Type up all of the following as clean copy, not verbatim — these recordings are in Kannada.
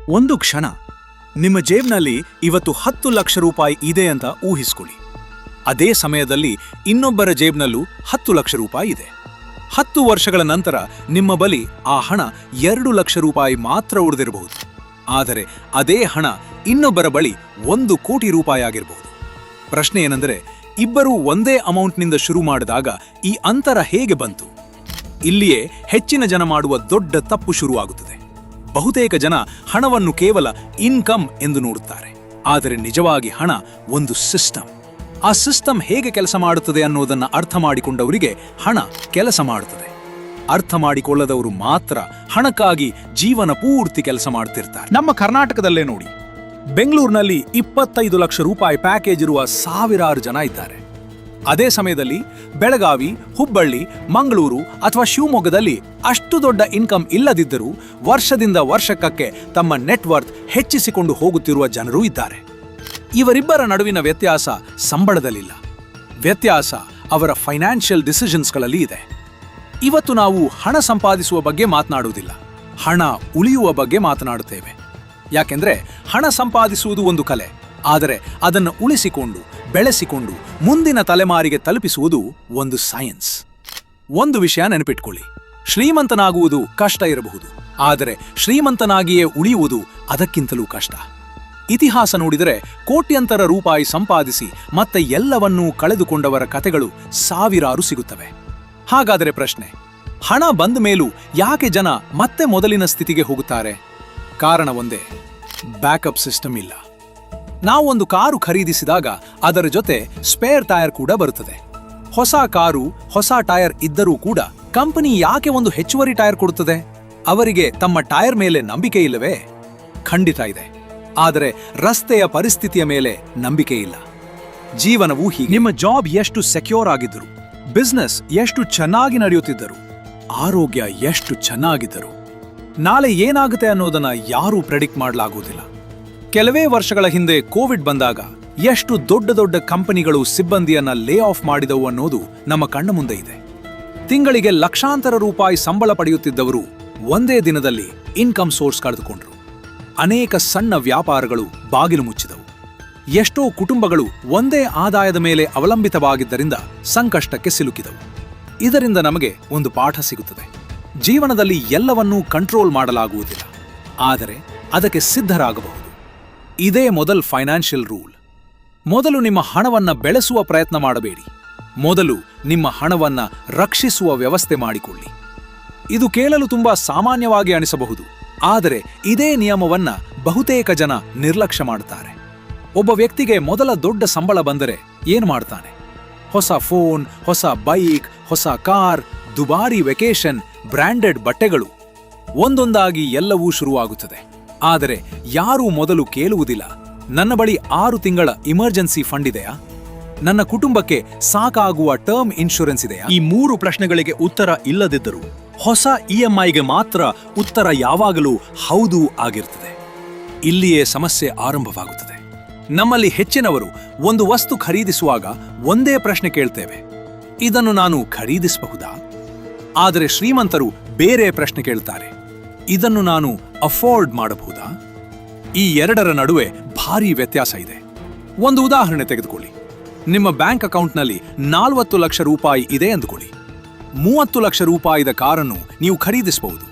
ಒಂದು ಕ್ಷಣ ನಿಮ್ಮ ಜೇಬ್ನಲ್ಲಿ ಇವತ್ತು 10 ಲಕ್ಷ ರೂಪಾಯಿ ಇದೆ ಅಂತ ಊಹಿಸ್ಕೊಳ್ಳಿ. ಅದೇ ಸಮಯದಲ್ಲಿ ಇನ್ನೊಬ್ಬರ ಜೇಬ್ನಲ್ಲೂ 10 ಲಕ್ಷ ರೂಪಾಯಿ ಇದೆ. 10 ವರ್ಷಗಳ ನಂತರ ನಿಮ್ಮ ಬಳಿ ಆ ಹಣ 2 ಲಕ್ಷ ರೂಪಾಯಿ ಮಾತ್ರ ಉಳಿದಿರಬಹುದು. ಆದರೆ ಅದೇ ಹಣ ಇನ್ನೊಬ್ಬರ ಬಳಿ 1 ಕೋಟಿ ರೂಪಾಯಿ ಆಗಿರಬಹುದು. ಪ್ರಶ್ನೆ ಏನೆಂದರೆ, ಇಬ್ಬರೂ ಒಂದೇ ಅಮೌಂಟ್ನಿಂದ ಶುರು ಮಾಡಿದಾಗ ಈ ಅಂತರ ಹೇಗೆ ಬಂತು? ಇಲ್ಲಿಯೇ ಹೆಚ್ಚಿನ ಜನ ಮಾಡುವ ದೊಡ್ಡ ತಪ್ಪು ಶುರುವಾಗುತ್ತದೆ. ಬಹುತೇಕ ಜನ ಹಣವನ್ನು ಕೇವಲ ಇನ್ಕಮ್ ಎಂದು ನೋಡುತ್ತಾರೆ. ಆದರೆ ನಿಜವಾಗಿ ಹಣ ಒಂದು ಸಿಸ್ಟಮ್. ಆ ಸಿಸ್ಟಮ್ ಹೇಗೆ ಕೆಲಸ ಮಾಡುತ್ತದೆ ಅನ್ನೋದನ್ನು ಅರ್ಥ ಮಾಡಿಕೊಂಡವರಿಗೆ ಹಣ ಕೆಲಸ ಮಾಡುತ್ತದೆ. ಅರ್ಥ ಮಾಡಿಕೊಳ್ಳದವರು ಮಾತ್ರ ಹಣಕ್ಕಾಗಿ ಜೀವನ ಪೂರ್ತಿ ಕೆಲಸ ಮಾಡ್ತಿರ್ತಾರೆ. ನಮ್ಮ ಕರ್ನಾಟಕದಲ್ಲೇ ನೋಡಿ, ಬೆಂಗಳೂರಿನಲ್ಲಿ 25 ಲಕ್ಷ ರೂಪಾಯಿ ಪ್ಯಾಕೇಜ್ ಇರುವ ಸಾವಿರಾರು ಜನ ಇದ್ದಾರೆ. ಅದೇ ಸಮಯದಲ್ಲಿ ಬೆಳಗಾವಿ, ಹುಬ್ಬಳ್ಳಿ, ಮಂಗಳೂರು ಅಥವಾ ಶಿವಮೊಗ್ಗದಲ್ಲಿ ಅಷ್ಟು ದೊಡ್ಡ ಇನ್ಕಮ್ ಇಲ್ಲದಿದ್ದರೂ ವರ್ಷದಿಂದ ವರ್ಷಕ್ಕೆ ತಮ್ಮ ನೆಟ್ವರ್ತ್ ಹೆಚ್ಚಿಸಿಕೊಂಡು ಹೋಗುತ್ತಿರುವ ಜನರೂ ಇದ್ದಾರೆ. ಇವರಿಬ್ಬರ ನಡುವಿನ ವ್ಯತ್ಯಾಸ ಸಂಬಳದಲ್ಲಿಲ್ಲ, ವ್ಯತ್ಯಾಸ ಅವರ ಫೈನಾನ್ಷಿಯಲ್ ಡಿಸಿಷನ್ಸ್ಗಳಲ್ಲಿ ಇದೆ. ಇವತ್ತು ನಾವು ಹಣ ಸಂಪಾದಿಸುವ ಬಗ್ಗೆ ಮಾತನಾಡುವುದಿಲ್ಲ, ಹಣ ಉಳಿಯುವ ಬಗ್ಗೆ ಮಾತನಾಡುತ್ತೇವೆ. ಯಾಕೆಂದ್ರೆ ಹಣ ಸಂಪಾದಿಸುವುದು ಒಂದು ಕಲೆ, ಆದರೆ ಅದನ್ನು ಉಳಿಸಿಕೊಂಡು ಬೆಳೆಸಿಕೊಂಡು ಮುಂದಿನ ತಲೆಮಾರಿಗೆ ತಲುಪಿಸುವುದು ಒಂದು ಸೈನ್ಸ್. ಒಂದು ವಿಷಯ ನೆನಪಿಟ್ಕೊಳ್ಳಿ, ಶ್ರೀಮಂತನಾಗುವುದು ಕಷ್ಟ ಇರಬಹುದು, ಆದರೆ ಶ್ರೀಮಂತನಾಗಿಯೇ ಉಳಿಯುವುದು ಅದಕ್ಕಿಂತಲೂ ಕಷ್ಟ. ಇತಿಹಾಸ ನೋಡಿದರೆ ಕೋಟ್ಯಂತರ ರೂಪಾಯಿ ಸಂಪಾದಿಸಿ ಮತ್ತೆ ಎಲ್ಲವನ್ನೂ ಕಳೆದುಕೊಂಡವರ ಕಥೆಗಳು ಸಾವಿರಾರು ಸಿಗುತ್ತವೆ. ಹಾಗಾದರೆ ಪ್ರಶ್ನೆ, ಹಣ ಬಂದ ಮೇಲೂ ಯಾಕೆ ಜನ ಮತ್ತೆ ಮೊದಲಿನ ಸ್ಥಿತಿಗೆ ಹೋಗುತ್ತಾರೆ? ಕಾರಣ ಒಂದೇ, ಬ್ಯಾಕಪ್ ಸಿಸ್ಟಮ್ ಇಲ್ಲ. ನಾವೊಂದು ಕಾರು ಖರೀದಿಸಿದಾಗ ಅದರ ಜೊತೆ ಸ್ಪೇರ್ ಟೈರ್ ಕೂಡ ಬರುತ್ತದೆ. ಹೊಸ ಕಾರು, ಹೊಸ ಟೈರ್ ಇದ್ದರೂ ಕೂಡ ಕಂಪನಿ ಯಾಕೆ ಒಂದು ಹೆಚ್ಚುವರಿ ಟೈರ್ ಕೊಡುತ್ತದೆ? ಅವರಿಗೆ ತಮ್ಮ ಟೈರ್ ಮೇಲೆ ನಂಬಿಕೆ ಇಲ್ಲವೇ? ಖಂಡಿತ ಇದೆ, ಆದರೆ ರಸ್ತೆಯ ಪರಿಸ್ಥಿತಿಯ ಮೇಲೆ ನಂಬಿಕೆ ಇಲ್ಲ. ಜೀವನವೂ ಹೀಗೆ. ನಿಮ್ಮ ಜಾಬ್ ಎಷ್ಟು ಸೆಕ್ಯೂರ್ ಆಗಿದ್ದರು, ಬಿಸ್ನೆಸ್ ಎಷ್ಟು ಚೆನ್ನಾಗಿ ನಡೆಯುತ್ತಿದ್ದರು, ಆರೋಗ್ಯ ಎಷ್ಟು ಚೆನ್ನಾಗಿದ್ದರು, ನಾಳೆ ಏನಾಗುತ್ತೆ ಅನ್ನೋದನ್ನ ಯಾರೂ ಪ್ರೆಡಿಕ್ಟ್ ಮಾಡಲಾಗುವುದಿಲ್ಲ. ಕೆಲವೇ ವರ್ಷಗಳ ಹಿಂದೆ ಕೋವಿಡ್ ಬಂದಾಗ ಎಷ್ಟು ದೊಡ್ಡ ದೊಡ್ಡ ಕಂಪನಿಗಳು ಸಿಬ್ಬಂದಿಯನ್ನ ಲೇ ಆಫ್ ಮಾಡಿದವು ಅನ್ನೋದು ನಮ್ಮ ಕಣ್ಣ ಮುಂದೆ ಇದೆ. ತಿಂಗಳಿಗೆ ಲಕ್ಷಾಂತರ ರೂಪಾಯಿ ಸಂಬಳ ಪಡೆಯುತ್ತಿದ್ದವರು ಒಂದೇ ದಿನದಲ್ಲಿ ಇನ್ಕಮ್ ಸೋರ್ಸ್ ಕಳೆದುಕೊಂಡ್ರು. ಅನೇಕ ಸಣ್ಣ ವ್ಯಾಪಾರಗಳು ಬಾಗಿಲು ಮುಚ್ಚಿದವು. ಎಷ್ಟೋ ಕುಟುಂಬಗಳು ಒಂದೇ ಆದಾಯದ ಮೇಲೆ ಅವಲಂಬಿತವಾಗಿದ್ದರಿಂದ ಸಂಕಷ್ಟಕ್ಕೆ ಸಿಲುಕಿದವು. ಇದರಿಂದ ನಮಗೆ ಒಂದು ಪಾಠ ಸಿಗುತ್ತದೆ. ಜೀವನದಲ್ಲಿ ಎಲ್ಲವನ್ನೂ ಕಂಟ್ರೋಲ್ ಮಾಡಲಾಗುವುದಿಲ್ಲ, ಆದರೆ ಅದಕ್ಕೆ ಸಿದ್ಧರಾಗಬಹುದು. ಇದೇ ಮೊದಲ ಫೈನಾನ್ಷಿಯಲ್ ರೂಲ್. ಮೊದಲು ನಿಮ್ಮ ಹಣವನ್ನ ಬೆಳೆಸುವ ಪ್ರಯತ್ನ ಮಾಡಬೇಡಿ, ಮೊದಲು ನಿಮ್ಮ ಹಣವನ್ನ ರಕ್ಷಿಸುವ ವ್ಯವಸ್ಥೆ ಮಾಡಿಕೊಳ್ಳಿ. ಇದು ಕೇಳಲು ತುಂಬಾ ಸಾಮಾನ್ಯವಾಗಿ ಅನಿಸಬಹುದು, ಆದರೆ ಇದೇ ನಿಯಮವನ್ನ ಬಹುತೇಕ ಜನ ನಿರ್ಲಕ್ಷ್ಯ ಮಾಡುತ್ತಾರೆ. ಒಬ್ಬ ವ್ಯಕ್ತಿಗೆ ಮೊದಲ ದೊಡ್ಡ ಸಂಬಳ ಬಂದರೆ ಏನು ಮಾಡ್ತಾನೆ? ಹೊಸ ಫೋನ್, ಹೊಸ ಬೈಕ್, ಹೊಸ ಕಾರ್, ದುಬಾರಿ ವೆಕೇಶನ್, ಬ್ರ್ಯಾಂಡೆಡ್ ಬಟ್ಟೆಗಳು, ಒಂದೊಂದಾಗಿ ಎಲ್ಲವೂ ಶುರುವಾಗುತ್ತದೆ. ಆದರೆ ಯಾರೂ ಮೊದಲು ಕೇಳುವುದಿಲ್ಲ, ನನ್ನ ಬಳಿ 6 ತಿಂಗಳ ಇಮರ್ಜೆನ್ಸಿ ಫಂಡ್ ಇದೆಯಾ? ನನ್ನ ಕುಟುಂಬಕ್ಕೆ ಸಾಕಾಗುವ ಟರ್ಮ್ ಇನ್ಶೂರೆನ್ಸ್ ಇದೆಯಾ? ಈ 3 ಪ್ರಶ್ನೆಗಳಿಗೆ ಉತ್ತರ ಇಲ್ಲದಿದ್ದರೂ ಹೊಸ ಇಎಂಐಗೆ ಮಾತ್ರ ಉತ್ತರ ಯಾವಾಗಲೂ ಹೌದು ಆಗಿರುತ್ತದೆ. ಇಲ್ಲಿಯೇ ಸಮಸ್ಯೆ ಆರಂಭವಾಗುತ್ತದೆ. ನಮ್ಮಲ್ಲಿ ಹೆಚ್ಚಿನವರು ಒಂದು ವಸ್ತು ಖರೀದಿಸುವಾಗ ಒಂದೇ ಪ್ರಶ್ನೆ ಕೇಳ್ತೇವೆ, ಇದನ್ನು ನಾನು ಖರೀದಿಸಬಹುದಾ? ಆದರೆ ಶ್ರೀಮಂತರು ಬೇರೆ ಪ್ರಶ್ನೆ ಕೇಳ್ತಾರೆ, ಇದನ್ನು ನಾನು ಅಫೋರ್ಡ್ ಮಾಡಬಹುದಾ? ಈ ಎರಡರ ನಡುವೆ ಭಾರೀ ವ್ಯತ್ಯಾಸ ಇದೆ. ಒಂದು ಉದಾಹರಣೆ ತೆಗೆದುಕೊಳ್ಳಿ. ನಿಮ್ಮ ಬ್ಯಾಂಕ್ ಅಕೌಂಟ್ನಲ್ಲಿ 40 ಲಕ್ಷ ರೂಪಾಯಿ ಇದೆ ಅಂದುಕೊಳ್ಳಿ. 30 ಲಕ್ಷ ರೂಪಾಯಿದ ಕಾರನ್ನು ನೀವು ಖರೀದಿಸಬಹುದು,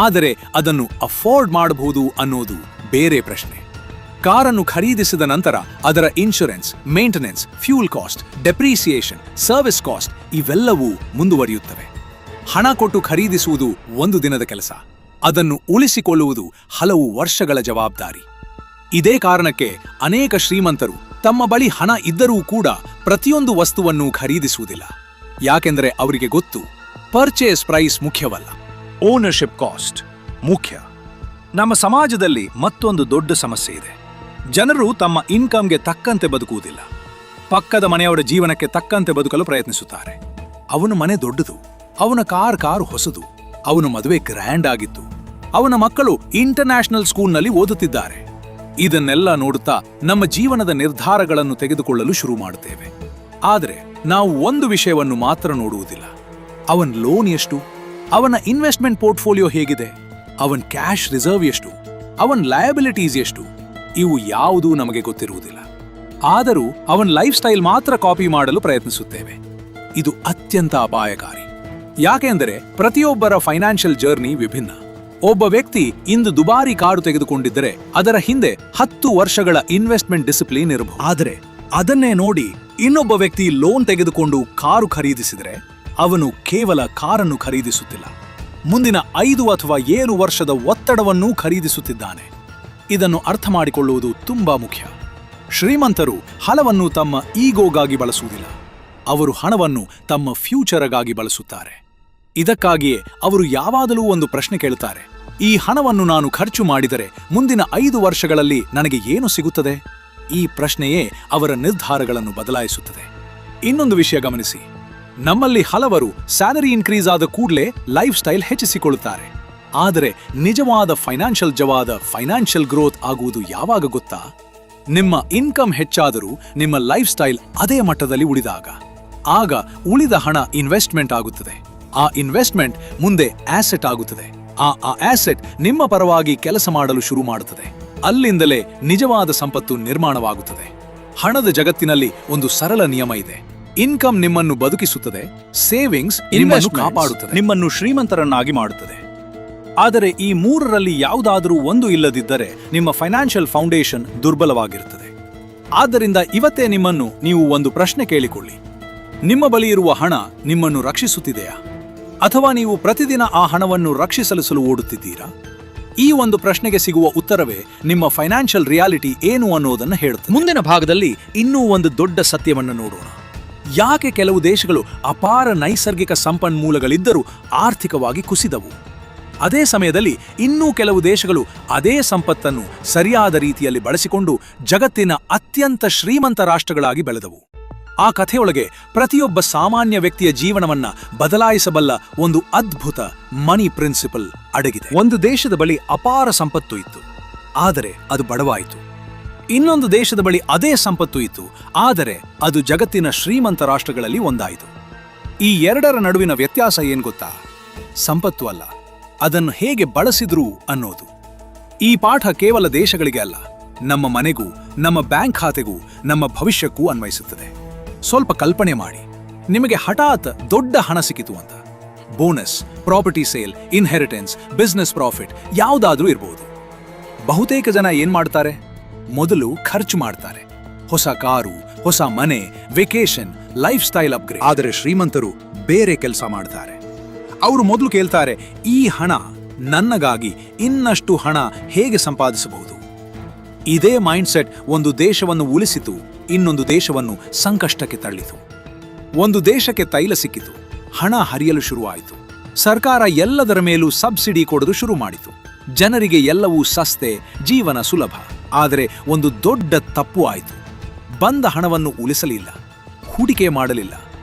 ಆದರೆ ಅದನ್ನು ಅಫೋರ್ಡ್ ಮಾಡಬಹುದು ಅನ್ನೋದು ಬೇರೆ ಪ್ರಶ್ನೆ. ಕಾರನ್ನು ಖರೀದಿಸಿದ ನಂತರ ಅದರ insurance, maintenance, fuel cost, depreciation, service cost ಇವೆಲ್ಲವೂ ಮುಂದುವರಿಯುತ್ತವೆ. ಹಣ ಕೊಟ್ಟು ಖರೀದಿಸುವುದು ಒಂದು ದಿನದ ಕೆಲಸ, ಅದನ್ನು ಉಳಿಸಿಕೊಳ್ಳುವುದು ಹಲವು ವರ್ಷಗಳ ಜವಾಬ್ದಾರಿ. ಇದೇ ಕಾರಣಕ್ಕೆ ಅನೇಕ ಶ್ರೀಮಂತರು ತಮ್ಮ ಬಳಿ ಹಣ ಇದ್ದರೂ ಕೂಡ ಪ್ರತಿಯೊಂದು ವಸ್ತುವನ್ನು ಖರೀದಿಸುವುದಿಲ್ಲ. ಯಾಕೆಂದರೆ ಅವರಿಗೆ ಗೊತ್ತು, ಪರ್ಚೇಸ್ ಪ್ರೈಸ್ ಮುಖ್ಯವಲ್ಲ, ಓನರ್ಶಿಪ್ ಕಾಸ್ಟ್ ಮುಖ್ಯ. ನಮ್ಮ ಸಮಾಜದಲ್ಲಿ ಮತ್ತೊಂದು ದೊಡ್ಡ ಸಮಸ್ಯೆ ಇದೆ. ಜನರು ತಮ್ಮ ಇನ್ಕಮ್ಗೆ ತಕ್ಕಂತೆ ಬದುಕುವುದಿಲ್ಲ, ಪಕ್ಕದ ಮನೆಯವರ ಜೀವನಕ್ಕೆ ತಕ್ಕಂತೆ ಬದುಕಲು ಪ್ರಯತ್ನಿಸುತ್ತಾರೆ. ಅವನ ಮನೆ ದೊಡ್ಡದು, ಅವನ ಕಾರು ಹೊಸದು, ಅವನ ಮದುವೆ ಗ್ರ್ಯಾಂಡ್ ಆಗಿತ್ತು, ಅವನ ಮಕ್ಕಳು ಇಂಟರ್ನ್ಯಾಷನಲ್ ಸ್ಕೂಲ್ನಲ್ಲಿ ಓದುತ್ತಿದ್ದಾರೆ. ಇದನ್ನೆಲ್ಲ ನೋಡುತ್ತಾ ನಮ್ಮ ಜೀವನದ ನಿರ್ಧಾರಗಳನ್ನು ತೆಗೆದುಕೊಳ್ಳಲು ಶುರು ಮಾಡುತ್ತೇವೆ. ಆದರೆ ನಾವು ಒಂದು ವಿಷಯವನ್ನು ಮಾತ್ರ ನೋಡುವುದಿಲ್ಲ, ಅವನ ಲೋನ್ ಎಷ್ಟು, ಅವನ ಇನ್ವೆಸ್ಟ್ಮೆಂಟ್ ಪೋರ್ಟ್ಫೋಲಿಯೋ ಹೇಗಿದೆ, ಅವನ ಕ್ಯಾಶ್ ರಿಸರ್ವ್ ಎಷ್ಟು, ಅವನ್ ಲಯಬಿಲಿಟೀಸ್ ಎಷ್ಟು, ಇವು ಯಾವುದೂ ನಮಗೆ ಗೊತ್ತಿರುವುದಿಲ್ಲ. ಆದರೂ ಅವನ್ ಲೈಫ್ ಸ್ಟೈಲ್ ಮಾತ್ರ ಕಾಪಿ ಮಾಡಲು ಪ್ರಯತ್ನಿಸುತ್ತೇವೆ. ಇದು ಅತ್ಯಂತ ಅಪಾಯಕಾರಿ. ಯಾಕೆಂದರೆ ಪ್ರತಿಯೊಬ್ಬರ ಫೈನಾನ್ಷಿಯಲ್ ಜರ್ನಿ ವಿಭಿನ್ನ. ಒಬ್ಬ ವ್ಯಕ್ತಿ ಇಂದು ದುಬಾರಿ ಕಾರು ತೆಗೆದುಕೊಂಡಿದ್ದರೆ ಅದರ ಹಿಂದೆ 10 ವರ್ಷಗಳ ಇನ್ವೆಸ್ಟ್ಮೆಂಟ್ ಡಿಸಿಪ್ಲಿನ್ ಇರಬಹುದು. ಆದರೆ ಅದನ್ನೇ ನೋಡಿ ಇನ್ನೊಬ್ಬ ವ್ಯಕ್ತಿ ಲೋನ್ ತೆಗೆದುಕೊಂಡು ಕಾರು ಖರೀದಿಸಿದರೆ ಅವನು ಕೇವಲ ಕಾರನ್ನು ಖರೀದಿಸುತ್ತಿಲ್ಲ, ಮುಂದಿನ 5 ಅಥವಾ 7 ವರ್ಷದ ಒತ್ತಡವನ್ನೂ ಖರೀದಿಸುತ್ತಿದ್ದಾನೆ. ಇದನ್ನು ಅರ್ಥ ಮಾಡಿಕೊಳ್ಳುವುದು ತುಂಬಾ ಮುಖ್ಯ. ಶ್ರೀಮಂತರು ಹಣವನ್ನು ತಮ್ಮ ಈಗೋಗಾಗಿ ಬಳಸುವುದಿಲ್ಲ, ಅವರು ಹಣವನ್ನು ತಮ್ಮ ಫ್ಯೂಚರ್ಗಾಗಿ ಬಳಸುತ್ತಾರೆ. ಇದಕ್ಕಾಗಿಯೇ ಅವರು ಯಾವಾಗಲೂ ಒಂದು ಪ್ರಶ್ನೆ ಕೇಳುತ್ತಾರೆ: ಈ ಹಣವನ್ನು ನಾನು ಖರ್ಚು ಮಾಡಿದರೆ ಮುಂದಿನ 5 ವರ್ಷಗಳಲ್ಲಿ ನನಗೆ ಏನು ಸಿಗುತ್ತದೆ? ಈ ಪ್ರಶ್ನೆಯೇ ಅವರ ನಿರ್ಧಾರಗಳನ್ನು ಬದಲಾಯಿಸುತ್ತದೆ. ಇನ್ನೊಂದು ವಿಷಯ ಗಮನಿಸಿ, ನಮ್ಮಲ್ಲಿ ಹಲವರು ಸ್ಯಾಲರಿ ಇನ್ಕ್ರೀಸ್ ಆದ ಕೂಡಲೇ ಲೈಫ್ ಸ್ಟೈಲ್ ಹೆಚ್ಚಿಸಿಕೊಳ್ಳುತ್ತಾರೆ. ಆದರೆ ನಿಜವಾದ ಫೈನಾನ್ಷಿಯಲ್ ಗ್ರೋತ್ ಆಗುವುದು ಯಾವಾಗ ಗೊತ್ತಾ? ನಿಮ್ಮ ಇನ್ಕಮ್ ಹೆಚ್ಚಾದರೂ ನಿಮ್ಮ ಲೈಫ್ ಸ್ಟೈಲ್ ಅದೇ ಮಟ್ಟದಲ್ಲಿ ಉಳಿದಾಗ. ಆಗ ಉಳಿದ ಹಣ ಇನ್ವೆಸ್ಟ್ಮೆಂಟ್ ಆಗುತ್ತದೆ. ಆ ಇನ್ವೆಸ್ಟ್ಮೆಂಟ್ ಮುಂದೆ ಆಸೆಟ್ ಆಗುತ್ತದೆ. ಆ ಆಸೆಟ್ ನಿಮ್ಮ ಪರವಾಗಿ ಕೆಲಸ ಮಾಡಲು ಶುರು ಮಾಡುತ್ತದೆ. ಅಲ್ಲಿಂದಲೇ ನಿಜವಾದ ಸಂಪತ್ತು ನಿರ್ಮಾಣವಾಗುತ್ತದೆ. ಹಣದ ಜಗತ್ತಿನಲ್ಲಿ ಒಂದು ಸರಳ ನಿಯಮ ಇದೆ: ಇನ್ಕಮ್ ನಿಮ್ಮನ್ನು ಬದುಕಿಸುತ್ತದೆ, ಸೇವಿಂಗ್ಸ್ ನಿಮ್ಮನ್ನು ಕಾಪಾಡುತ್ತದೆ, ನಿಮ್ಮನ್ನು ಶ್ರೀಮಂತರನ್ನಾಗಿ ಮಾಡುತ್ತದೆ. ಆದರೆ ಈ ಮೂರರಲ್ಲಿ ಯಾವುದಾದರೂ ಒಂದು ಇಲ್ಲದಿದ್ದರೆ ನಿಮ್ಮ ಫೈನಾನ್ಷಿಯಲ್ ಫೌಂಡೇಶನ್ ದುರ್ಬಲವಾಗಿರುತ್ತದೆ. ಆದ್ದರಿಂದ ಇವತ್ತೇ ನೀವು ಒಂದು ಪ್ರಶ್ನೆ ಕೇಳಿಕೊಳ್ಳಿ: ನಿಮ್ಮ ಬಳಿ ಇರುವ ಹಣ ನಿಮ್ಮನ್ನು ರಕ್ಷಿಸುತ್ತಿದೆಯಾ, ಅಥವಾ ನೀವು ಪ್ರತಿದಿನ ಆ ಹಣವನ್ನು ರಕ್ಷಿಸಲು ಓಡುತ್ತಿದ್ದೀರಾ? ಈ ಒಂದು ಪ್ರಶ್ನೆಗೆ ಸಿಗುವ ಉತ್ತರವೇ ನಿಮ್ಮ ಫೈನಾನ್ಷಿಯಲ್ ರಿಯಾಲಿಟಿ ಏನು ಅನ್ನೋದನ್ನು ಹೇಳುತ್ತದೆ. ಮುಂದಿನ ಭಾಗದಲ್ಲಿ ಇನ್ನೂ ಒಂದು ದೊಡ್ಡ ಸತ್ಯವನ್ನು ನೋಡೋಣ. ಯಾಕೆ ಕೆಲವು ದೇಶಗಳು ಅಪಾರ ನೈಸರ್ಗಿಕ ಸಂಪನ್ಮೂಲಗಳಿದ್ದರೂ ಆರ್ಥಿಕವಾಗಿ ಕುಸಿದವು, ಅದೇ ಸಮಯದಲ್ಲಿ ಇನ್ನೂ ಕೆಲವು ದೇಶಗಳು ಅದೇ ಸಂಪತ್ತನ್ನು ಸರಿಯಾದ ರೀತಿಯಲ್ಲಿ ಬಳಸಿಕೊಂಡು ಜಗತ್ತಿನ ಅತ್ಯಂತ ಶ್ರೀಮಂತ ರಾಷ್ಟ್ರಗಳಾಗಿ ಬೆಳೆದವು? ಆ ಕಥೆಯೊಳಗೆ ಪ್ರತಿಯೊಬ್ಬ ಸಾಮಾನ್ಯ ವ್ಯಕ್ತಿಯ ಜೀವನವನ್ನ ಬದಲಾಯಿಸಬಲ್ಲ ಒಂದು ಅದ್ಭುತ ಮನಿ ಪ್ರಿನ್ಸಿಪಲ್ ಅಡಗಿದೆ. ಒಂದು ದೇಶದ ಬಳಿ ಅಪಾರ ಸಂಪತ್ತು ಇತ್ತು, ಆದರೆ ಅದು ಬಡವಾಯಿತು. ಇನ್ನೊಂದು ದೇಶದ ಬಳಿ ಅದೇ ಸಂಪತ್ತು ಇತ್ತು, ಆದರೆ ಅದು ಜಗತ್ತಿನ ಶ್ರೀಮಂತ ರಾಷ್ಟ್ರಗಳಲ್ಲಿ ಒಂದಾಯಿತು. ಈ ಎರಡರ ನಡುವಿನ ವ್ಯತ್ಯಾಸ ಏನ್ ಗೊತ್ತಾ? ಸಂಪತ್ತು ಅಲ್ಲ, ಅದನ್ನು ಹೇಗೆ ಬಳಸಿದ್ರು ಅನ್ನೋದು. ಈ ಪಾಠ ಕೇವಲ ದೇಶಗಳಿಗೆ ಅಲ್ಲ, ನಮ್ಮ ಮನೆಗೂ, ನಮ್ಮ ಬ್ಯಾಂಕ್ ಖಾತೆಗೂ, ನಮ್ಮ ಭವಿಷ್ಯಕ್ಕೂ ಅನ್ವಯಿಸುತ್ತದೆ. ಸ್ವಲ್ಪ ಕಲ್ಪನೆ ಮಾಡಿ, ನಿಮಗೆ ಹಠಾತ್ ದೊಡ್ಡ ಹಣ ಸಿಕ್ಕಿತು ಅಂತ. Bonus, property sale, inheritance, business profit ಯಾವುದಾದ್ರೂ ಇರಬಹುದು. ಬಹುತೇಕ ಜನ ಏನ್ ಮಾಡ್ತಾರೆ? ಮೊದಲು ಖರ್ಚು ಮಾಡ್ತಾರೆ. ಹೊಸ ಕಾರು, ಹೊಸ ಮನೆ, ವೆಕೇಶನ್, ಲೈಫ್ ಸ್ಟೈಲ್ ಅಪ್ಗ್ರೇಡ್. ಆದರೆ ಶ್ರೀಮಂತರು ಬೇರೆ ಕೆಲಸ ಮಾಡ್ತಾರೆ. ಅವರು ಮೊದಲು ಕೇಳ್ತಾರೆ, ಈ ಹಣ ನನ್ನಗಾಗಿ ಇನ್ನಷ್ಟು ಹಣ ಹೇಗೆ ಸಂಪಾದಿಸಬಹುದು? ಇದೇ ಮೈಂಡ್ಸೆಟ್ ಒಂದು ದೇಶವನ್ನು ಉಳಿಸಿತು, ಇನ್ನೊಂದು ದೇಶವನ್ನು ಸಂಕಷ್ಟಕ್ಕೆ ತಳ್ಳಿತು. ಒಂದು ದೇಶಕ್ಕೆ ತೈಲ ಸಿಕ್ಕಿತು, ಹಣ ಹರಿಯಲು ಶುರುವಾಯಿತು. ಸರ್ಕಾರ ಎಲ್ಲದರ ಮೇಲೂ ಸಬ್ಸಿಡಿ ಕೊಡಲು ಶುರು ಮಾಡಿತು. ಜನರಿಗೆ ಎಲ್ಲವೂ ಸಸ್ತೆ, ಜೀವನ ಸುಲಭ. ಆದರೆ ಒಂದು ದೊಡ್ಡ ತಪ್ಪು ಆಯಿತು. ಬಂದ ಹಣವನ್ನು ಉಳಿಸಲಿಲ್ಲ, ಹೂಡಿಕೆ ಮಾಡಲಿಲ್ಲ,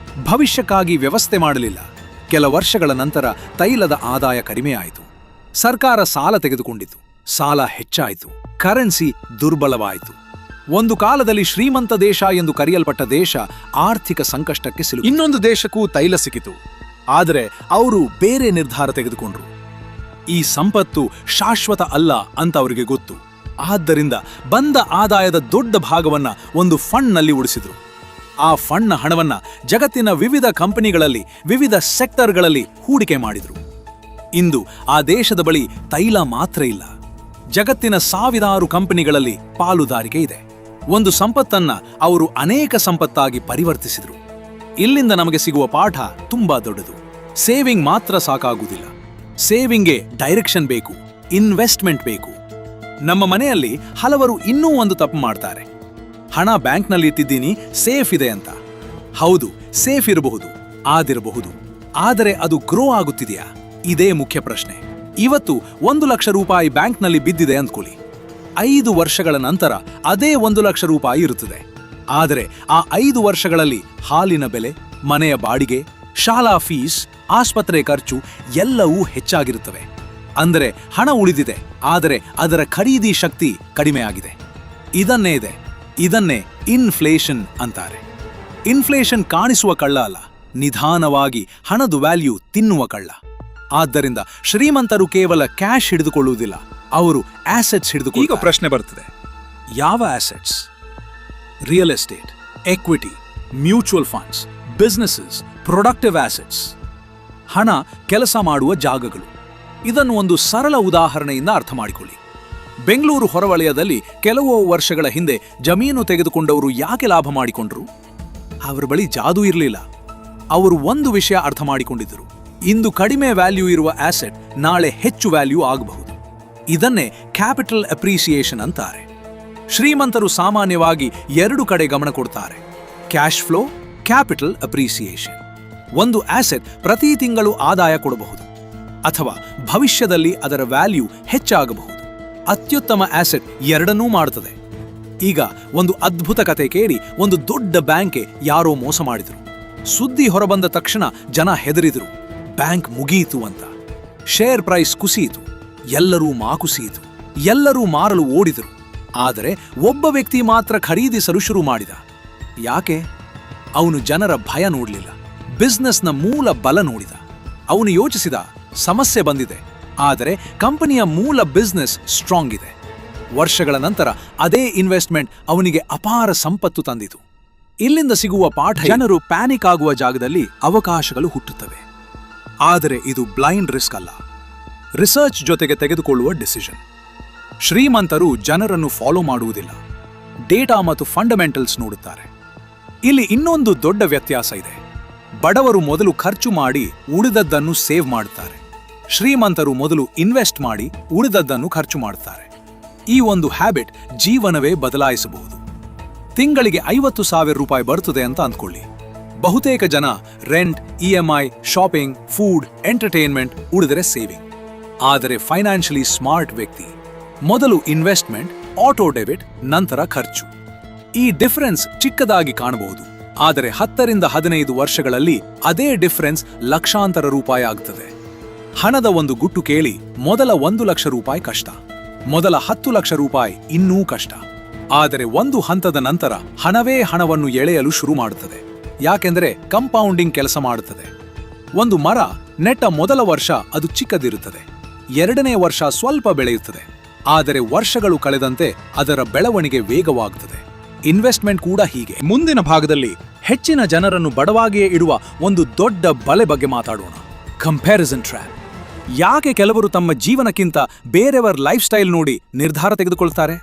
ಭವಿಷ್ಯಕ್ಕಾಗಿ ವ್ಯವಸ್ಥೆ ಮಾಡಲಿಲ್ಲ. ಕೆಲ ವರ್ಷಗಳ ನಂತರ ತೈಲದ ಆದಾಯ ಕಡಿಮೆಯಾಯಿತು. ಸರ್ಕಾರ ಸಾಲ ತೆಗೆದುಕೊಂಡಿತು, ಸಾಲ ಹೆಚ್ಚಾಯಿತು, ಕರೆನ್ಸಿ ದುರ್ಬಲವಾಯಿತು. ಒಂದು ಕಾಲದಲ್ಲಿ ಶ್ರೀಮಂತ ದೇಶ ಎಂದು ಕರೆಯಲ್ಪಟ್ಟ ದೇಶ ಆರ್ಥಿಕ ಸಂಕಷ್ಟಕ್ಕೆ ಸಿಲುಕಿತು. ಇನ್ನೊಂದು ದೇಶಕ್ಕೂ ತೈಲ ಸಿಕ್ಕಿತು, ಆದರೆ ಅವರು ಬೇರೆ ನಿರ್ಧಾರ ತೆಗೆದುಕೊಂಡ್ರು. ಈ ಸಂಪತ್ತು ಶಾಶ್ವತ ಅಲ್ಲ ಅಂತ ಅವರಿಗೆ ಗೊತ್ತು. ಆದ್ದರಿಂದ ಬಂದ ಆದಾಯದ ದೊಡ್ಡ ಭಾಗವನ್ನ ಒಂದು ಫಂಡ್ನಲ್ಲಿ ಉಳಿಸಿದ್ರು. ಆ ಫಂಡ್ನ ಹಣವನ್ನ ಜಗತ್ತಿನ ವಿವಿಧ ಕಂಪನಿಗಳಲ್ಲಿ, ವಿವಿಧ ಸೆಕ್ಟರ್ಗಳಲ್ಲಿ ಹೂಡಿಕೆ ಮಾಡಿದ್ರು. ಇಂದು ಆ ದೇಶದ ಬಳಿ ತೈಲ ಮಾತ್ರ ಇಲ್ಲ, ಜಗತ್ತಿನ ಸಾವಿರಾರು ಕಂಪನಿಗಳಲ್ಲಿ ಪಾಲುದಾರಿಕೆ ಇದೆ. ಒಂದು ಸಂಪತ್ತನ್ನ ಅವರು ಅನೇಕ ಸಂಪತ್ತಾಗಿ ಪರಿವರ್ತಿಸಿದ್ರು. ಇಲ್ಲಿಂದ ನಮಗೆ ಸಿಗುವ ಪಾಠ ತುಂಬಾ ದೊಡ್ಡದು. ಸೇವಿಂಗ್ ಮಾತ್ರ ಸಾಕಾಗುವುದಿಲ್ಲ, ಸೇವಿಂಗ್ಗೆ ಡೈರೆಕ್ಷನ್ ಬೇಕು, ಇನ್ವೆಸ್ಟ್ಮೆಂಟ್ ಬೇಕು. ನಮ್ಮ ಮನೆಯಲ್ಲಿ ಹಲವರು ಇನ್ನೂ ಒಂದು ತಪ್ಪು ಮಾಡ್ತಾರೆ. ಹಣ ಬ್ಯಾಂಕ್ನಲ್ಲಿ ಇಟ್ಟಿದ್ದೀನಿ, ಸೇಫ್ ಇದೆ ಅಂತ. ಹೌದು, ಸೇಫ್ ಇರಬಹುದು, ಆದಿರಬಹುದು. ಆದರೆ ಅದು ಗ್ರೋ ಆಗುತ್ತಿದೆಯಾ? ಇದೇ ಮುಖ್ಯ ಪ್ರಶ್ನೆ. ಇವತ್ತು 1 ಲಕ್ಷ ರೂಪಾಯಿ ಬ್ಯಾಂಕ್ನಲ್ಲಿ ಬಿದ್ದಿದೆ ಅಂದ್ಕೊಳ್ಳಿ. 5 ವರ್ಷಗಳ ನಂತರ ಅದೇ 1 ಲಕ್ಷ ರೂಪಾಯಿ ಇರುತ್ತದೆ. ಆದರೆ ಆ 5 ವರ್ಷಗಳಲ್ಲಿ ಹಾಲಿನ ಬೆಲೆ, ಮನೆಯ ಬಾಡಿಗೆ, ಶಾಲಾ ಫೀಸ್, ಆಸ್ಪತ್ರೆ ಖರ್ಚು ಎಲ್ಲವೂ ಹೆಚ್ಚಾಗಿರುತ್ತವೆ. ಅಂದರೆ ಹಣ ಉಳಿದಿದೆ, ಆದರೆ ಅದರ ಖರೀದಿ ಶಕ್ತಿ ಕಡಿಮೆಯಾಗಿದೆ. ಇದನ್ನೇ ಇನ್ಫ್ಲೇಷನ್ ಅಂತಾರೆ. ಇನ್ಫ್ಲೇಷನ್ ಕಾಣಿಸುವ ಕಳ್ಳ ಅಲ್ಲ, ನಿಧಾನವಾಗಿ ಹಣದ ವ್ಯಾಲ್ಯೂ ತಿನ್ನುವ ಕಳ್ಳ. ಆದ್ದರಿಂದ ಶ್ರೀಮಂತರು ಕೇವಲ ಕ್ಯಾಶ್ ಹಿಡಿದುಕೊಳ್ಳುವುದಿಲ್ಲ, ಅವರು ಆಸೆಟ್ಸ್ ಹಿಡಿದು ಈಗ ಪ್ರಶ್ನೆ ಬರ್ತದೆ, ಯಾವ assets? Real estate, equity, mutual funds, businesses, productive assets. ಹಣ ಕೆಲಸ ಮಾಡುವ ಜಾಗಗಳು. ಇದನ್ನು ಒಂದು ಸರಳ ಉದಾಹರಣೆಯಿಂದ ಅರ್ಥ ಮಾಡಿಕೊಳ್ಳಿ. ಬೆಂಗಳೂರು ಹೊರವಲಯದಲ್ಲಿ ಕೆಲವು ವರ್ಷಗಳ ಹಿಂದೆ ಜಮೀನು ತೆಗೆದುಕೊಂಡವರು ಯಾಕೆ ಲಾಭ ಮಾಡಿಕೊಂಡ್ರು? ಅವರ ಬಳಿ ಜಾದೂ ಇರಲಿಲ್ಲ. ಅವರು ಒಂದು ವಿಷಯ ಅರ್ಥ ಮಾಡಿಕೊಂಡಿದ್ದರು, ಇಂದು ಕಡಿಮೆ ವ್ಯಾಲ್ಯೂ ಇರುವ ಆಸೆಟ್ ನಾಳೆ ಹೆಚ್ಚು ವ್ಯಾಲ್ಯೂ ಆಗಬಹುದು. ಇದನ್ನೇ ಕ್ಯಾಪಿಟಲ್ ಅಪ್ರಿಸಿಯೇಷನ್ ಅಂತಾರೆ. ಶ್ರೀಮಂತರು ಸಾಮಾನ್ಯವಾಗಿ 2 ಕಡೆ ಗಮನ ಕೊಡ್ತಾರೆ: ಕ್ಯಾಶ್ ಫ್ಲೋ, ಕ್ಯಾಪಿಟಲ್ ಅಪ್ರಿಸಿಯೇಷನ್. ಒಂದು ಆಸೆಟ್ ಪ್ರತಿ ತಿಂಗಳು ಆದಾಯ ಕೊಡಬಹುದು, ಅಥವಾ ಭವಿಷ್ಯದಲ್ಲಿ ಅದರ ವ್ಯಾಲ್ಯೂ ಹೆಚ್ಚಾಗಬಹುದು. ಅತ್ಯುತ್ತಮ ಆಸೆಟ್ ಎರಡನ್ನೂ ಮಾಡುತ್ತದೆ. ಈಗ ಒಂದು ಅದ್ಭುತ ಕತೆ ಕೇಳಿ. ಒಂದು ದೊಡ್ಡ ಬ್ಯಾಂಕ್ಗೆ ಯಾರೋ ಮೋಸ ಮಾಡಿದರು. ಸುದ್ದಿ ಹೊರಬಂದ ತಕ್ಷಣ ಜನ ಹೆದರಿದರು, ಬ್ಯಾಂಕ್ ಮುಗಿಯಿತು ಅಂತ. ಶೇರ್ ಪ್ರೈಸ್ ಕುಸಿಯಿತು, ಎಲ್ಲರೂ ಮಾಕುಸಿಯಿತು, ಎಲ್ಲರೂ ಮಾರಲು ಓಡಿದರು. ಆದರೆ ಒಬ್ಬ ವ್ಯಕ್ತಿ ಮಾತ್ರ ಖರೀದಿಸಲು ಶುರು ಮಾಡಿದ. ಯಾಕೆ? ಅವನು ಜನರ ಭಯ ನೋಡಲಿಲ್ಲ, ಬಿಸ್ನೆಸ್ನ ಮೂಲ ಬಲ ನೋಡಿದ. ಅವನು ಯೋಚಿಸಿದ, ಸಮಸ್ಯೆ ಬಂದಿದೆ, ಆದರೆ ಕಂಪನಿಯ ಮೂಲ ಬಿಸ್ನೆಸ್ ಸ್ಟ್ರಾಂಗ್ ಇದೆ. ವರ್ಷಗಳ ನಂತರ ಅದೇ ಇನ್ವೆಸ್ಟ್ಮೆಂಟ್ ಅವನಿಗೆ ಅಪಾರ ಸಂಪತ್ತು ತಂದಿತು. ಇಲ್ಲಿಂದ ಸಿಗುವ ಪಾಠ: ಜನರು ಪ್ಯಾನಿಕ್ ಆಗುವ ಜಾಗದಲ್ಲಿ ಅವಕಾಶಗಳು ಹುಟ್ಟುತ್ತವೆ. ಆದರೆ ಇದು ಬ್ಲೈಂಡ್ ರಿಸ್ಕ್ ಅಲ್ಲ, ರಿಸರ್ಚ್ ಜೊತೆಗೆ ತೆಗೆದುಕೊಳ್ಳುವ ಡಿಸಿಷನ್. ಶ್ರೀಮಂತರು ಜನರನ್ನು ಫಾಲೋ ಮಾಡುವುದಿಲ್ಲ, ಡೇಟಾ ಮತ್ತು ಫಂಡಮೆಂಟಲ್ಸ್ ನೋಡುತ್ತಾರೆ. ಇಲ್ಲಿ ಇನ್ನೊಂದು ದೊಡ್ಡ ವ್ಯತ್ಯಾಸ ಇದೆ. ಬಡವರು ಮೊದಲು ಖರ್ಚು ಮಾಡಿ ಉಳಿದದ್ದನ್ನು ಸೇವ್ ಮಾಡುತ್ತಾರೆ. ಶ್ರೀಮಂತರು ಮೊದಲು ಇನ್ವೆಸ್ಟ್ ಮಾಡಿ ಉಳಿದದ್ದನ್ನು ಖರ್ಚು ಮಾಡುತ್ತಾರೆ. ಈ ಒಂದು ಹ್ಯಾಬಿಟ್ ಜೀವನವೇ ಬದಲಾಯಿಸಬಹುದು. ತಿಂಗಳಿಗೆ 50,000 ರೂಪಾಯಿ ಬರುತ್ತದೆ ಅಂತ ಅಂದ್ಕೊಳ್ಳಿ. ಬಹುತೇಕ ಜನ rent, EMI, shopping, food, entertainment, ಉಳಿದರೆ ಸೇವಿಂಗ್. ಆದರೆ ಫೈನಾನ್ಷಿಯಲಿ ಸ್ಮಾರ್ಟ್ ವ್ಯಕ್ತಿ ಮೊದಲು ಇನ್ವೆಸ್ಟ್ಮೆಂಟ್, ಆಟೋ ಡೆಬಿಟ್, ನಂತರ ಖರ್ಚು. ಈ ಡಿಫರೆನ್ಸ್ ಚಿಕ್ಕದಾಗಿ ಕಾಣಬಹುದು, ಆದರೆ 10 ರಿಂದ 15 ವರ್ಷಗಳಲ್ಲಿ ಅದೇ ಡಿಫರೆನ್ಸ್ ಲಕ್ಷಾಂತರ ರೂಪಾಯಿ ಆಗ್ತದೆ. ಹಣದ ಒಂದು ಗುಟ್ಟು ಕೇಳಿ. ಮೊದಲ 1 ಲಕ್ಷ ರೂಪಾಯಿ ಕಷ್ಟ, ಮೊದಲ 10 ಲಕ್ಷ ರೂಪಾಯಿ ಇನ್ನೂ ಕಷ್ಟ. ಆದರೆ ಒಂದು ಹಂತದ ನಂತರ ಹಣವೇ ಹಣವನ್ನು ಎಳೆಯಲು ಶುರು ಮಾಡುತ್ತದೆ. ಯಾಕೆಂದರೆ ಕಂಪೌಂಡಿಂಗ್ ಕೆಲಸ ಮಾಡುತ್ತದೆ. ಒಂದು ಮರ ನೆಟ್ಟ ಮೊದಲ ವರ್ಷ ಅದು ಚಿಕ್ಕದಿರುತ್ತದೆ, 2ನೇ ವರ್ಷ ಸ್ವಲ್ಪ ಬೆಳೆಯುತ್ತದೆ. ಆದರೆ ವರ್ಷಗಳು ಕಳೆದಂತೆ ಅದರ ಬೆಳವಣಿಗೆ ವೇಗವಾಗುತ್ತದೆ. ಇನ್ವೆಸ್ಟ್ಮೆಂಟ್ ಕೂಡ ಹೀಗೆ. ಮುಂದಿನ ಭಾಗದಲ್ಲಿ ಹೆಚ್ಚಿನ ಜನರನ್ನು ಬಡವಾಗಿಯೇ ಇಡುವ ಒಂದು ದೊಡ್ಡ ಬಲೆ ಬಗ್ಗೆ ಮಾತಾಡೋಣ: ಕಂಪ್ಯಾರಿಸನ್ ಟ್ರ್ಯಾಪ್. ಯಾಕೆ ಕೆಲವರು ತಮ್ಮ ಜೀವನಕ್ಕಿಂತ ಬೇರೆಯವರ ಲೈಫ್ ಸ್ಟೈಲ್ ನೋಡಿ ನಿರ್ಧಾರ ತೆಗೆದುಕೊಳ್ತಾರೆ?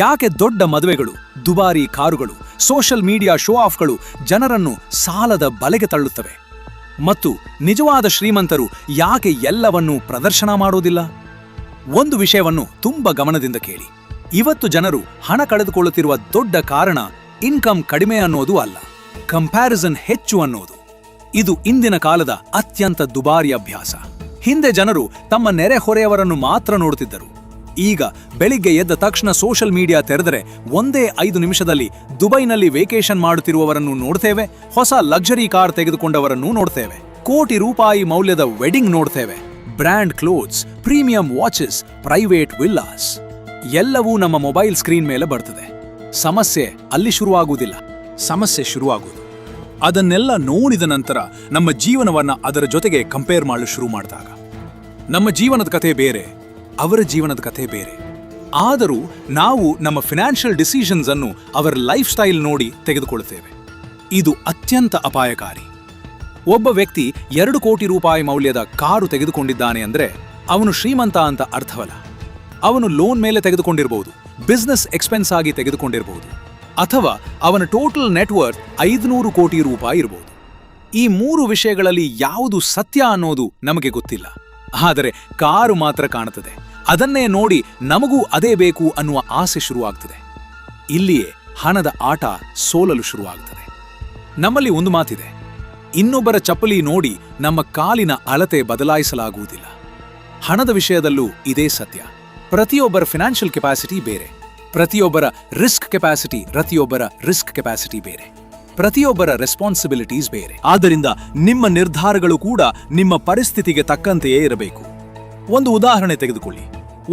ಯಾಕೆ ದೊಡ್ಡ ಮದುವೆಗಳು, ದುಬಾರಿ ಕಾರುಗಳು, ಸೋಷಿಯಲ್ ಮೀಡಿಯಾ ಶೋ ಆಫ್ಗಳು ಜನರನ್ನು ಸಾಲದ ಬಲೆಗೆ ತಳ್ಳುತ್ತವೆ? ಮತ್ತು ನಿಜವಾದ ಶ್ರೀಮಂತರು ಯಾಕೆ ಎಲ್ಲವನ್ನೂ ಪ್ರದರ್ಶನ ಮಾಡೋದಿಲ್ಲ? ಒಂದು ವಿಷಯವನ್ನು ತುಂಬ ಗಮನದಿಂದ ಕೇಳಿ. ಇವತ್ತು ಜನರು ಹಣ ಕಳೆದುಕೊಳ್ಳುತ್ತಿರುವ ದೊಡ್ಡ ಕಾರಣ ಇನ್ಕಮ್ ಕಡಿಮೆ ಅನ್ನೋದು ಅಲ್ಲ, ಕಂಪ್ಯಾರಿಸನ್ ಹೆಚ್ಚು ಅನ್ನೋದು. ಇದು ಇಂದಿನ ಕಾಲದ ಅತ್ಯಂತ ದುಬಾರಿ ಅಭ್ಯಾಸ. ಹಿಂದೆ ಜನರು ತಮ್ಮ ನೆರೆಹೊರೆಯವರನ್ನು ಮಾತ್ರ ನೋಡುತ್ತಿದ್ದರು. ಈಗ ಬೆಳಿಗ್ಗೆ ಎದ್ದ ತಕ್ಷಣ ಸೋಷಿಯಲ್ ಮೀಡಿಯಾ ತೆರೆದರೆ ಒಂದೇ 5 ನಿಮಿಷದಲ್ಲಿ ದುಬೈನಲ್ಲಿ ವೇಕೇಷನ್ ಮಾಡುತ್ತಿರುವವರನ್ನು ನೋಡ್ತೇವೆ, ಹೊಸ ಲಕ್ಸರಿ ಕಾರ್ ತೆಗೆದುಕೊಂಡವರನ್ನು ನೋಡ್ತೇವೆ, ಕೋಟಿ ರೂಪಾಯಿ ಮೌಲ್ಯದ ವೆಡ್ಡಿಂಗ್ ನೋಡ್ತೇವೆ, brand clothes, premium watches, private villas. ಎಲ್ಲವೂ ನಮ್ಮ ಮೊಬೈಲ್ ಸ್ಕ್ರೀನ್ ಮೇಲೆ ಬರ್ತದೆ. ಸಮಸ್ಯೆ ಅಲ್ಲಿ ಶುರುವಾಗುವುದಿಲ್ಲ, ಸಮಸ್ಯೆ ಶುರುವಾಗುವುದು ಅದನ್ನೆಲ್ಲ ನೋಡಿದ ನಂತರ ನಮ್ಮ ಜೀವನವನ್ನ ಅದರ ಜೊತೆಗೆ ಕಂಪೇರ್ ಮಾಡಲು ಶುರು ಮಾಡಿದಾಗ. ನಮ್ಮ ಜೀವನದ ಕಥೆ ಬೇರೆ, ಅವರ ಜೀವನದ ಕಥೆ ಬೇರೆ. ಆದರೂ ನಾವು ನಮ್ಮ ಫಿನಾನ್ಷಿಯಲ್ ಡಿಸಿಷನ್ಸ್ ಅನ್ನು ಅವರ ಲೈಫ್ ಸ್ಟೈಲ್ ನೋಡಿ ತೆಗೆದುಕೊಳ್ಳುತ್ತೇವೆ. ಇದು ಅತ್ಯಂತ ಅಪಾಯಕಾರಿ. ಒಬ್ಬ ವ್ಯಕ್ತಿ 2 ಕೋಟಿ ರೂಪಾಯಿ ಮೌಲ್ಯದ ಕಾರು ತೆಗೆದುಕೊಂಡಿದ್ದಾನೆ ಅಂದ್ರೆ ಅವನು ಶ್ರೀಮಂತ ಅಂತ ಅರ್ಥವಲ್ಲ. ಅವನು ಲೋನ್ ಮೇಲೆ ತೆಗೆದುಕೊಂಡಿರಬಹುದು, ಬಿಸ್ನೆಸ್ ಎಕ್ಸ್ಪೆನ್ಸ್ ಆಗಿ ತೆಗೆದುಕೊಂಡಿರಬಹುದು, ಅಥವಾ ಅವನ ಟೋಟಲ್ ನೆಟ್ವರ್ತ್ 500 ಕೋಟಿ ರೂಪಾಯಿ ಇರಬಹುದು. ಈ 3 ವಿಷಯಗಳಲ್ಲಿ ಯಾವುದು ಸತ್ಯ ಅನ್ನೋದು ನಮಗೆ ಗೊತ್ತಿಲ್ಲ. ಆದರೆ ಕಾರು ಮಾತ್ರ ಕಾಣುತ್ತದೆ. ಅದನ್ನೇ ನೋಡಿ ನಮಗೂ ಅದೇ ಬೇಕು ಅನ್ನುವ ಆಸೆ ಶುರುವಾಗ್ತದೆ. ಇಲ್ಲಿಯೇ ಹಣದ ಆಟ ಸೋಲಲು ಶುರುವಾಗುತ್ತದೆ. ನಮ್ಮಲ್ಲಿ ಒಂದು ಮಾತಿದೆ: ಇನ್ನೊಬ್ಬರ ಚಪ್ಪಲಿ ನೋಡಿ ನಮ್ಮ ಕಾಲಿನ ಅಳತೆ ಬದಲಾಯಿಸಲಾಗುವುದಿಲ್ಲ. ಹಣದ ವಿಷಯದಲ್ಲೂ ಇದೇ ಸತ್ಯ. ಪ್ರತಿಯೊಬ್ಬರ ಫಿನಾನ್ಷಿಯಲ್ ಕೆಪಾಸಿಟಿ ಬೇರೆ, ಪ್ರತಿಯೊಬ್ಬರ ರಿಸ್ಕ್ ಕೆಪಾಸಿಟಿ ಬೇರೆ, ಪ್ರತಿಯೊಬ್ಬರ ರೆಸ್ಪಾನ್ಸಿಬಿಲಿಟೀಸ್ ಬೇರೆ. ಆದ್ದರಿಂದ ನಿಮ್ಮ ನಿರ್ಧಾರಗಳು ಕೂಡ ನಿಮ್ಮ ಪರಿಸ್ಥಿತಿಗೆ ತಕ್ಕಂತೆಯೇ ಇರಬೇಕು. ಒಂದು ಉದಾಹರಣೆ ತೆಗೆದುಕೊಳ್ಳಿ.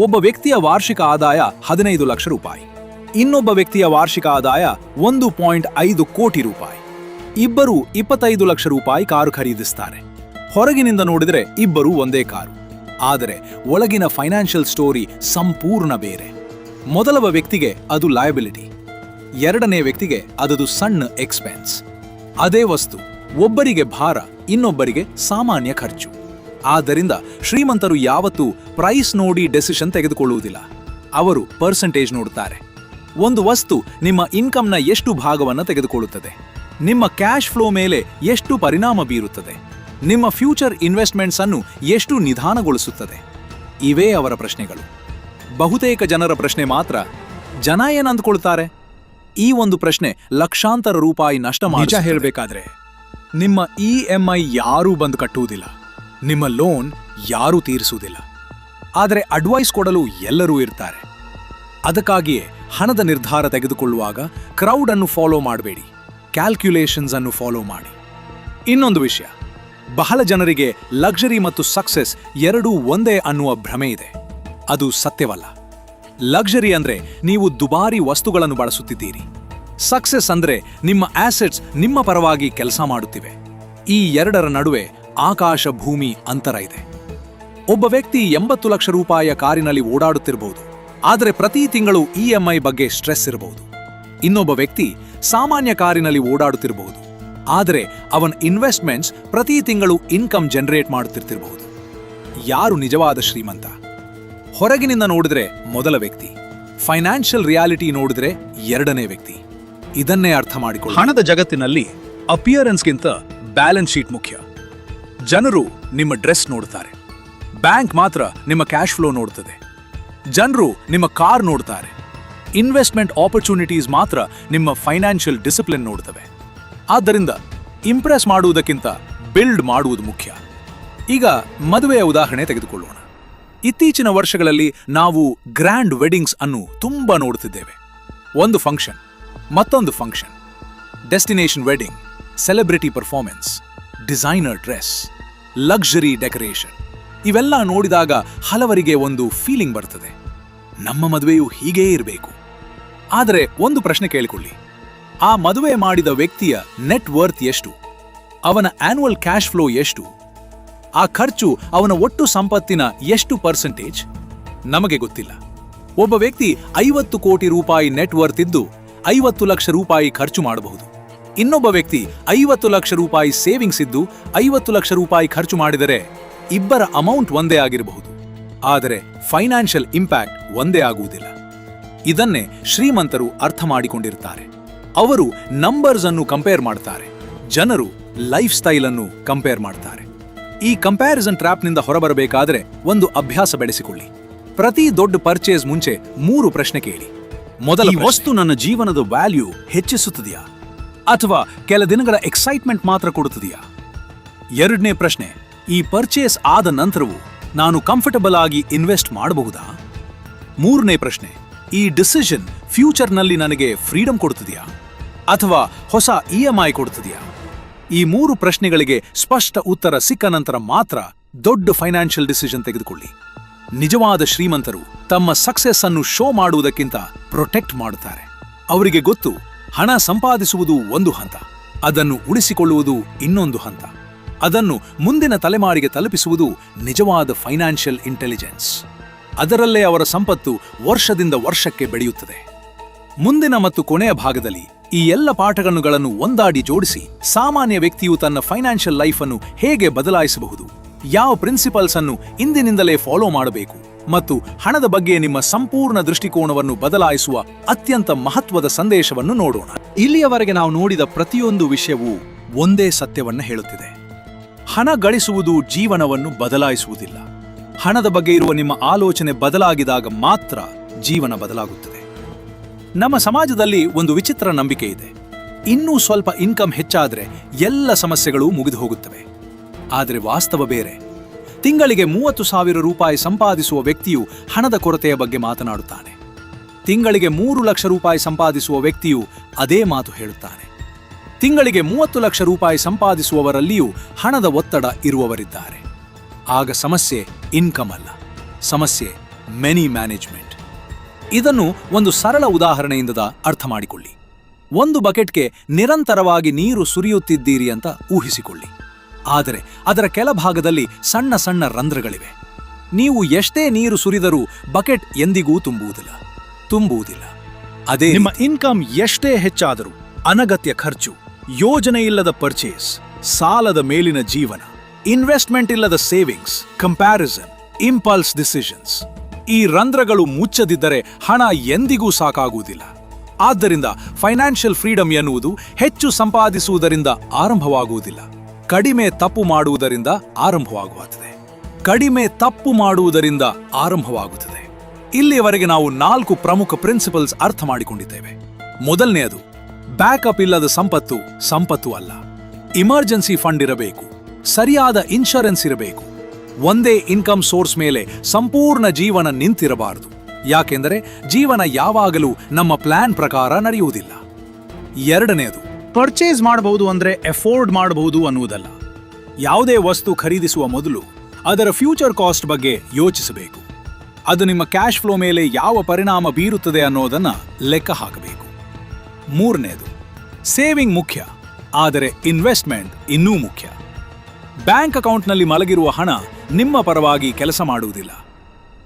ಒಬ್ಬ ವ್ಯಕ್ತಿಯ ವಾರ್ಷಿಕ ಆದಾಯ 15 ಲಕ್ಷ ರೂಪಾಯಿ, ಇನ್ನೊಬ್ಬ ವ್ಯಕ್ತಿಯ ವಾರ್ಷಿಕ ಆದಾಯ 1.5 ಕೋಟಿ ರೂಪಾಯಿ. ಇಬ್ಬರು 25 ಲಕ್ಷ ರೂಪಾಯಿ ಕಾರು ಖರೀದಿಸ್ತಾರೆ. ಹೊರಗಿನಿಂದ ನೋಡಿದರೆ ಇಬ್ಬರೂ ಒಂದೇ ಕಾರು, ಆದರೆ ಒಳಗಿನ ಫೈನಾನ್ಷಿಯಲ್ ಸ್ಟೋರಿ ಸಂಪೂರ್ಣ ಬೇರೆ. ಮೊದಲವ ವ್ಯಕ್ತಿಗೆ ಅದು ಲಯಬಿಲಿಟಿ, ಎರಡನೇ ವ್ಯಕ್ತಿಗೆ ಅದದು ಸಣ್ಣ ಎಕ್ಸ್ಪೆನ್ಸ್. ಅದೇ ವಸ್ತು ಒಬ್ಬರಿಗೆ ಭಾರ, ಇನ್ನೊಬ್ಬರಿಗೆ ಸಾಮಾನ್ಯ ಖರ್ಚು. ಆದ್ದರಿಂದ ಶ್ರೀಮಂತರು ಯಾವತ್ತೂ ಪ್ರೈಸ್ ನೋಡಿ ಡೆಸಿಷನ್ ತೆಗೆದುಕೊಳ್ಳುವುದಿಲ್ಲ, ಅವರು ಪರ್ಸೆಂಟೇಜ್ ನೋಡುತ್ತಾರೆ. ಒಂದು ವಸ್ತು ನಿಮ್ಮ ಇನ್ಕಮ್ನ ಎಷ್ಟು ಭಾಗವನ್ನು ತೆಗೆದುಕೊಳ್ಳುತ್ತದೆ, ನಿಮ್ಮ ಕ್ಯಾಶ್ ಫ್ಲೋ ಮೇಲೆ ಎಷ್ಟು ಪರಿಣಾಮ ಬೀರುತ್ತದೆ, ನಿಮ್ಮ ಫ್ಯೂಚರ್ ಇನ್ವೆಸ್ಟ್ಮೆಂಟ್ಸ್ ಅನ್ನು ಎಷ್ಟು ನಿಧಾನಗೊಳಿಸುತ್ತದೆ, ಇವೇ ಅವರ ಪ್ರಶ್ನೆಗಳು. ಬಹುತೇಕ ಜನರ ಪ್ರಶ್ನೆ ಮಾತ್ರ, ಜನ ಏನಂದುಕೊಳ್ತಾರೆ? ಈ ಒಂದು ಪ್ರಶ್ನೆ ಲಕ್ಷಾಂತರ ರೂಪಾಯಿ ನಷ್ಟ ಮಾಡಿ. ನಿಜ ಹೇಳಬೇಕಾದ್ರೆ ನಿಮ್ಮ EMI ಯಾರೂ ಬಂದು ಕಟ್ಟುವುದಿಲ್ಲ, ನಿಮ್ಮ ಲೋನ್ ಯಾರೂ ತೀರಿಸುವುದಿಲ್ಲ, ಆದರೆ ಅಡ್ವೈಸ್ ಕೊಡಲು ಎಲ್ಲರೂ ಇರ್ತಾರೆ. ಅದಕ್ಕಾಗಿಯೇ ಹಣದ ನಿರ್ಧಾರ ತೆಗೆದುಕೊಳ್ಳುವಾಗ ಕ್ರೌಡ್ ಅನ್ನು ಫಾಲೋ ಮಾಡಬೇಡಿ, ಕ್ಯಾಲ್ಕ್ಯುಲೇಷನ್ಸ್ ಅನ್ನು ಫಾಲೋ ಮಾಡಿ. ಇನ್ನೊಂದು ವಿಷಯ, ಬಹಳ ಜನರಿಗೆ ಲಕ್ಸರಿ ಮತ್ತು ಸಕ್ಸೆಸ್ ಎರಡೂ ಒಂದೇ ಅನ್ನುವ ಭ್ರಮೆ ಇದೆ. ಅದು ಸತ್ಯವಲ್ಲ. ಲಕ್ಸರಿ ಅಂದ್ರೆ ನೀವು ದುಬಾರಿ ವಸ್ತುಗಳನ್ನು ಬಳಸುತ್ತಿದ್ದೀರಿ. ಸಕ್ಸೆಸ್ ಅಂದ್ರೆ ನಿಮ್ಮ ಆಸೆಟ್ಸ್ ನಿಮ್ಮ ಪರವಾಗಿ ಕೆಲಸ ಮಾಡುತ್ತಿವೆ. ಈ ಎರಡರ ನಡುವೆ ಆಕಾಶ ಭೂಮಿ ಅಂತರ ಇದೆ. ಒಬ್ಬ ವ್ಯಕ್ತಿ 80 ಲಕ್ಷ ರೂಪಾಯಿಯ ಕಾರಿನಲ್ಲಿ ಓಡಾಡುತ್ತಿರಬಹುದು, ಆದರೆ ಪ್ರತಿ ತಿಂಗಳು EMI ಬಗ್ಗೆ ಸ್ಟ್ರೆಸ್ ಇರಬಹುದು. ಇನ್ನೊಬ್ಬ ವ್ಯಕ್ತಿ ಸಾಮಾನ್ಯ ಕಾರಿನಲ್ಲಿ ಓಡಾಡುತ್ತಿರಬಹುದು, ಆದರೆ ಅವನ ಇನ್ವೆಸ್ಟ್ಮೆಂಟ್ಸ್ ಪ್ರತಿ ತಿಂಗಳು ಇನ್ಕಮ್ ಜನರೇಟ್ ಮಾಡುತ್ತಿರಬಹುದು. ಯಾರು ನಿಜವಾದ ಶ್ರೀಮಂತ? ಹೊರಗಿನಿಂದ ನೋಡಿದ್ರೆ ಮೊದಲ ವ್ಯಕ್ತಿ, ಫೈನಾನ್ಷಿಯಲ್ ರಿಯಾಲಿಟಿ ನೋಡಿದ್ರೆ ಎರಡನೇ ವ್ಯಕ್ತಿ. ಇದನ್ನೇ ಅರ್ಥ ಮಾಡಿಕೊಳ್ಳಿ. ಹಣದ ಜಗತ್ತಿನಲ್ಲಿ ಅಪಿಯರೆನ್ಸ್ಗಿಂತ ಬ್ಯಾಲೆನ್ಸ್ ಶೀಟ್ ಮುಖ್ಯ. ಜನರು ನಿಮ್ಮ ಡ್ರೆಸ್ ನೋಡ್ತಾರೆ, ಬ್ಯಾಂಕ್ ಮಾತ್ರ ನಿಮ್ಮ ಕ್ಯಾಶ್ ಫ್ಲೋ ನೋಡ್ತದೆ. ಜನರು ನಿಮ್ಮ ಕಾರ್ ನೋಡ್ತಾರೆ, ಇನ್ವೆಸ್ಟ್ಮೆಂಟ್ ಆಪರ್ಚುನಿಟೀಸ್ ಮಾತ್ರ ನಿಮ್ಮ ಫೈನಾನ್ಷಿಯಲ್ ಡಿಸಿಪ್ಲಿನ್ ನೋಡ್ತವೆ. ಆದ್ದರಿಂದ ಇಂಪ್ರೆಸ್ ಮಾಡುವುದಕ್ಕಿಂತ ಬಿಲ್ಡ್ ಮಾಡುವುದು ಮುಖ್ಯ. ಈಗ ಮದುವೆಯ ಉದಾಹರಣೆ ತೆಗೆದುಕೊಳ್ಳೋಣ. ಇತ್ತೀಚಿನ ವರ್ಷಗಳಲ್ಲಿ ನಾವು ಗ್ರ್ಯಾಂಡ್ ವೆಡ್ಡಿಂಗ್ಸ್ ಅನ್ನು ತುಂಬಾ ನೋಡುತ್ತಿದ್ದೇವೆ. ಒಂದು ಫಂಕ್ಷನ್, ಮತ್ತೊಂದು function, destination wedding, celebrity performance, designer dress, luxury decoration. ಇವೆಲ್ಲ ನೋಡಿದಾಗ ಹಲವರಿಗೆ ಒಂದು ಫೀಲಿಂಗ್ ಬರ್ತದೆ, ನಮ್ಮ ಮದುವೆಯು ಹೀಗೇ ಇರಬೇಕು. ಆದರೆ ಒಂದು ಪ್ರಶ್ನೆ ಕೇಳಿಕೊಳ್ಳಿ, ಆ ಮದುವೆ ಮಾಡಿದ ವ್ಯಕ್ತಿಯ ನೆಟ್ ವರ್ತ್ ಎಷ್ಟು? ಅವನ ಆನ್ಯುವಲ್ ಕ್ಯಾಶ್ ಫ್ಲೋ ಎಷ್ಟು? ಆ ಖರ್ಚು ಅವನ ಒಟ್ಟು ಸಂಪತ್ತಿನ ಎಷ್ಟು ಪರ್ಸೆಂಟೇಜ್? ನಮಗೆ ಗೊತ್ತಿಲ್ಲ. ಒಬ್ಬ ವ್ಯಕ್ತಿ 50 ಕೋಟಿ ರೂಪಾಯಿ ನೆಟ್ ವರ್ತ್ ಇದ್ದು 50 ಲಕ್ಷ ರೂಪಾಯಿ ಖರ್ಚು ಮಾಡಬಹುದು. ಇನ್ನೊಬ್ಬ ವ್ಯಕ್ತಿ 50 ಲಕ್ಷ ರೂಪಾಯಿ ಸೇವಿಂಗ್ಸ್ ಇದ್ದು 50 ಲಕ್ಷ ರೂಪಾಯಿ ಖರ್ಚು ಮಾಡಿದರೆ ಇಬ್ಬರ ಅಮೌಂಟ್ ಒಂದೇ ಆಗಿರಬಹುದು, ಆದರೆ ಫೈನಾನ್ಷಿಯಲ್ ಇಂಪ್ಯಾಕ್ಟ್ ಒಂದೇ ಆಗುವುದಿಲ್ಲ. ಇದನ್ನೇ ಶ್ರೀಮಂತರು ಅರ್ಥ ಮಾಡಿಕೊಂಡಿರುತ್ತಾರೆ. ಅವರು ನಂಬರ್ಸ್ ಅನ್ನು ಕಂಪೇರ್ ಮಾಡ್ತಾರೆ, ಜನರು ಲೈಫ್ ಸ್ಟೈಲ್ ಅನ್ನು ಕಂಪೇರ್ ಮಾಡ್ತಾರೆ. ಈ ಕಂಪ್ಯಾರಿಸನ್ ಟ್ರ್ಯಾಪ್ನಿಂದ ಹೊರಬರಬೇಕಾದ್ರೆ ಒಂದು ಅಭ್ಯಾಸ ಬೆಳೆಸಿಕೊಳ್ಳಿ. ಪ್ರತಿ ದೊಡ್ಡ ಪರ್ಚೇಸ್ ಮುಂಚೆ 3 ಪ್ರಶ್ನೆ ಕೇಳಿ. ಮೊದಲ, ಈ ವಸ್ತು ನನ್ನ ಜೀವನದ ವ್ಯಾಲ್ಯೂ ಹೆಚ್ಚಿಸುತ್ತದೆಯಾ ಅಥವಾ ಕೆಲ ದಿನಗಳ ಎಕ್ಸೈಟ್ಮೆಂಟ್ ಮಾತ್ರ ಕೊಡುತ್ತದೆಯಾ? ಎರಡನೇ ಪ್ರಶ್ನೆ, ಈ ಪರ್ಚೇಸ್ ಆದ ನಂತರವೂ ನಾನು ಕಂಫರ್ಟಬಲ್ ಆಗಿ ಇನ್ವೆಸ್ಟ್ ಮಾಡಬಹುದಾ? ಮೂರನೇ ಪ್ರಶ್ನೆ, ಈ ಡಿಸಿಷನ್ ಫ್ಯೂಚರ್ನಲ್ಲಿ ನನಗೆ ಫ್ರೀಡಮ್ ಕೊಡುತ್ತದೆಯಾ ಅಥವಾ ಹೊಸ EMI ಕೊಡುತ್ತದೆಯಾ? ಈ 3 ಪ್ರಶ್ನೆಗಳಿಗೆ ಸ್ಪಷ್ಟ ಉತ್ತರ ಸಿಕ್ಕ ನಂತರ ಮಾತ್ರ ದೊಡ್ಡ ಫೈನಾನ್ಷಿಯಲ್ ಡಿಸಿಷನ್ ತೆಗೆದುಕೊಳ್ಳಿ. ನಿಜವಾದ ಶ್ರೀಮಂತರು ತಮ್ಮ ಸಕ್ಸೆಸ್ ಅನ್ನು ಶೋ ಮಾಡುವುದಕ್ಕಿಂತ ಪ್ರೊಟೆಕ್ಟ್ ಮಾಡುತ್ತಾರೆ. ಅವರಿಗೆ ಗೊತ್ತು, ಹಣ ಸಂಪಾದಿಸುವುದು ಒಂದು ಹಂತ, ಅದನ್ನು ಉಳಿಸಿಕೊಳ್ಳುವುದು ಇನ್ನೊಂದು ಹಂತ, ಅದನ್ನು ಮುಂದಿನ ತಲೆಮಾರಿಗೆ ತಲುಪಿಸುವುದು ನಿಜವಾದ ಫೈನಾನ್ಷಿಯಲ್ ಇಂಟೆಲಿಜೆನ್ಸ್. ಅದರಲ್ಲೇ ಅವರ ಸಂಪತ್ತು ವರ್ಷದಿಂದ ವರ್ಷಕ್ಕೆ ಬೆಳೆಯುತ್ತದೆ. ಮುಂದಿನ ಮತ್ತು ಕೊನೆಯ ಭಾಗದಲ್ಲಿ ಈ ಎಲ್ಲ ಪಾಠಗಳನ್ನು ಒಂದಾಡಿ ಜೋಡಿಸಿ ಸಾಮಾನ್ಯ ವ್ಯಕ್ತಿಯು ತನ್ನ ಫೈನಾನ್ಷಿಯಲ್ ಲೈಫ್ ಅನ್ನು ಹೇಗೆ ಬದಲಾಯಿಸಬಹುದು, ಯಾವ ಪ್ರಿನ್ಸಿಪಲ್ಸ್ ಅನ್ನು ಇಂದಿನಿಂದಲೇ ಫಾಲೋ ಮಾಡಬೇಕು ಮತ್ತು ಹಣದ ಬಗ್ಗೆ ನಿಮ್ಮ ಸಂಪೂರ್ಣ ದೃಷ್ಟಿಕೋನವನ್ನು ಬದಲಾಯಿಸುವ ಅತ್ಯಂತ ಮಹತ್ವದ ಸಂದೇಶವನ್ನು ನೋಡೋಣ. ಇಲ್ಲಿಯವರೆಗೆ ನಾವು ನೋಡಿದ ಪ್ರತಿಯೊಂದು ವಿಷಯವೂ ಒಂದೇ ಸತ್ಯವನ್ನು ಹೇಳುತ್ತಿದೆ. ಹಣ ಗಳಿಸುವುದು ಜೀವನವನ್ನು ಬದಲಾಯಿಸುವುದಿಲ್ಲ. ಹಣದ ಬಗ್ಗೆ ಇರುವ ನಿಮ್ಮ ಆಲೋಚನೆ ಬದಲಾಗಿದಾಗ ಮಾತ್ರ ಜೀವನ ಬದಲಾಗುತ್ತದೆ. ನಮ್ಮ ಸಮಾಜದಲ್ಲಿ ಒಂದು ವಿಚಿತ್ರ ನಂಬಿಕೆ ಇದೆ, ಇನ್ನೂ ಸ್ವಲ್ಪ ಇನ್ಕಮ್ ಹೆಚ್ಚಾದರೆ ಎಲ್ಲ ಸಮಸ್ಯೆಗಳು ಮುಗಿದು ಹೋಗುತ್ತವೆ. ಆದರೆ ವಾಸ್ತವ ಬೇರೆ. ತಿಂಗಳಿಗೆ 30,000 ರೂಪಾಯಿ ಸಂಪಾದಿಸುವ ವ್ಯಕ್ತಿಯು ಹಣದ ಕೊರತೆಯ ಬಗ್ಗೆ ಮಾತನಾಡುತ್ತಾನೆ. ತಿಂಗಳಿಗೆ 3 ಲಕ್ಷ ರೂಪಾಯಿ ಸಂಪಾದಿಸುವ ವ್ಯಕ್ತಿಯು ಅದೇ ಮಾತು ಹೇಳುತ್ತಾನೆ. ತಿಂಗಳಿಗೆ 30 ಲಕ್ಷ ರೂಪಾಯಿ ಸಂಪಾದಿಸುವವರಲ್ಲಿಯೂ ಹಣದ ಒತ್ತಡ ಇರುವವರಿದ್ದಾರೆ. ಆಗ ಸಮಸ್ಯೆ ಇನ್ಕಮ್ ಅಲ್ಲ, ಸಮಸ್ಯೆ ಮನಿ ಮ್ಯಾನೇಜ್ಮೆಂಟ್. ಇದನ್ನು ಒಂದು ಸರಳ ಉದಾಹರಣೆಯಿಂದ ಅರ್ಥ ಮಾಡಿಕೊಳ್ಳಿ. ಒಂದು ಬಕೆಟ್ಗೆ ನಿರಂತರವಾಗಿ ನೀರು ಸುರಿಯುತ್ತಿದ್ದೀರಿ ಅಂತ ಊಹಿಸಿಕೊಳ್ಳಿ. ಆದರೆ ಅದರ ಕೆಳಭಾಗದಲ್ಲಿ ಸಣ್ಣ ಸಣ್ಣ ರಂಧ್ರಗಳಿವೆ. ನೀವು ಎಷ್ಟೇ ನೀರು ಸುರಿದರೂ ಬಕೆಟ್ ಎಂದಿಗೂ ತುಂಬುವುದಿಲ್ಲ. ಅದೇ ನಿಮ್ಮ ಇನ್ಕಮ್ ಎಷ್ಟೇ ಹೆಚ್ಚಾದರೂ ಅನಗತ್ಯ ಖರ್ಚು, ಯೋಜನೆ ಇಲ್ಲದ ಪರ್ಚೇಸ್, ಸಾಲದ ಮೇಲಿನ ಜೀವನ, ಇನ್ವೆಸ್ಟ್ಮೆಂಟ್ ಇಲ್ಲದ ಸೇವಿಂಗ್ಸ್, ಕಂಪ್ಯಾರಿಸನ್, ಇಂಪಲ್ಸ್ ಡಿಸಿಷನ್ಸ್, ಈ ರಂಧ್ರಗಳು ಮುಚ್ಚದಿದ್ದರೆ ಹಣ ಎಂದಿಗೂ ಸಾಕಾಗುವುದಿಲ್ಲ. ಆದ್ದರಿಂದ ಫೈನಾನ್ಷಿಯಲ್ ಫ್ರೀಡಮ್ ಎನ್ನುವುದು ಹೆಚ್ಚು ಸಂಪಾದಿಸುವುದರಿಂದ ಆರಂಭವಾಗುವುದಿಲ್ಲ, ಕಡಿಮೆ ತಪ್ಪು ಮಾಡುವುದರಿಂದ ಆರಂಭವಾಗುತ್ತದೆ. ಇಲ್ಲಿಯವರೆಗೆ ನಾವು 4 ಪ್ರಮುಖ ಪ್ರಿನ್ಸಿಪಲ್ಸ್ ಅರ್ಥ ಮಾಡಿಕೊಂಡಿದ್ದೇವೆ. ಮೊದಲನೆಯದು, ಬ್ಯಾಕಪ್ ಇಲ್ಲದ ಸಂಪತ್ತು ಅಲ್ಲ. ಇಮರ್ಜೆನ್ಸಿ ಫಂಡ್ ಇರಬೇಕು, ಸರಿಯಾದ ಇನ್ಶೂರೆನ್ಸ್ ಇರಬೇಕು. ಒಂದೇ ಇನ್ಕಮ್ ಸೋರ್ಸ್ ಮೇಲೆ ಸಂಪೂರ್ಣ ಜೀವನ ನಿಂತಿರಬಾರದು. ಯಾಕೆಂದರೆ ಜೀವನ ಯಾವಾಗಲೂ ನಮ್ಮ ಪ್ಲಾನ್ ಪ್ರಕಾರ ನಡೆಯುವುದಿಲ್ಲ. ಎರಡನೆಯದು, ಪರ್ಚೇಸ್ ಮಾಡಬಹುದು ಅಂದ್ರೆ ಎಫೋರ್ಡ್ ಮಾಡಬಹುದು ಅನ್ನುವುದಲ್ಲ. ಯಾವುದೇ ವಸ್ತು ಖರೀದಿಸುವ ಮೊದಲು ಅದರ ಫ್ಯೂಚರ್ ಕಾಸ್ಟ್ ಬಗ್ಗೆ ಯೋಚಿಸಬೇಕು. ಅದು ನಿಮ್ಮ ಕ್ಯಾಶ್ ಫ್ಲೋ ಮೇಲೆ ಯಾವ ಪರಿಣಾಮ ಬೀರುತ್ತದೆ ಅನ್ನೋದನ್ನ ಲೆಕ್ಕ ಹಾಕಬೇಕು. ಮೂರನೆಯದು, ಸೇವಿಂಗ್ ಮುಖ್ಯ, ಆದರೆ ಇನ್ವೆಸ್ಟ್ಮೆಂಟ್ ಇನ್ನೂ ಮುಖ್ಯ. ಬ್ಯಾಂಕ್ ಅಕೌಂಟ್ನಲ್ಲಿ ಮಲಗಿರುವ ಹಣ ನಿಮ್ಮ ಪರವಾಗಿ ಕೆಲಸ ಮಾಡುವುದಿಲ್ಲ.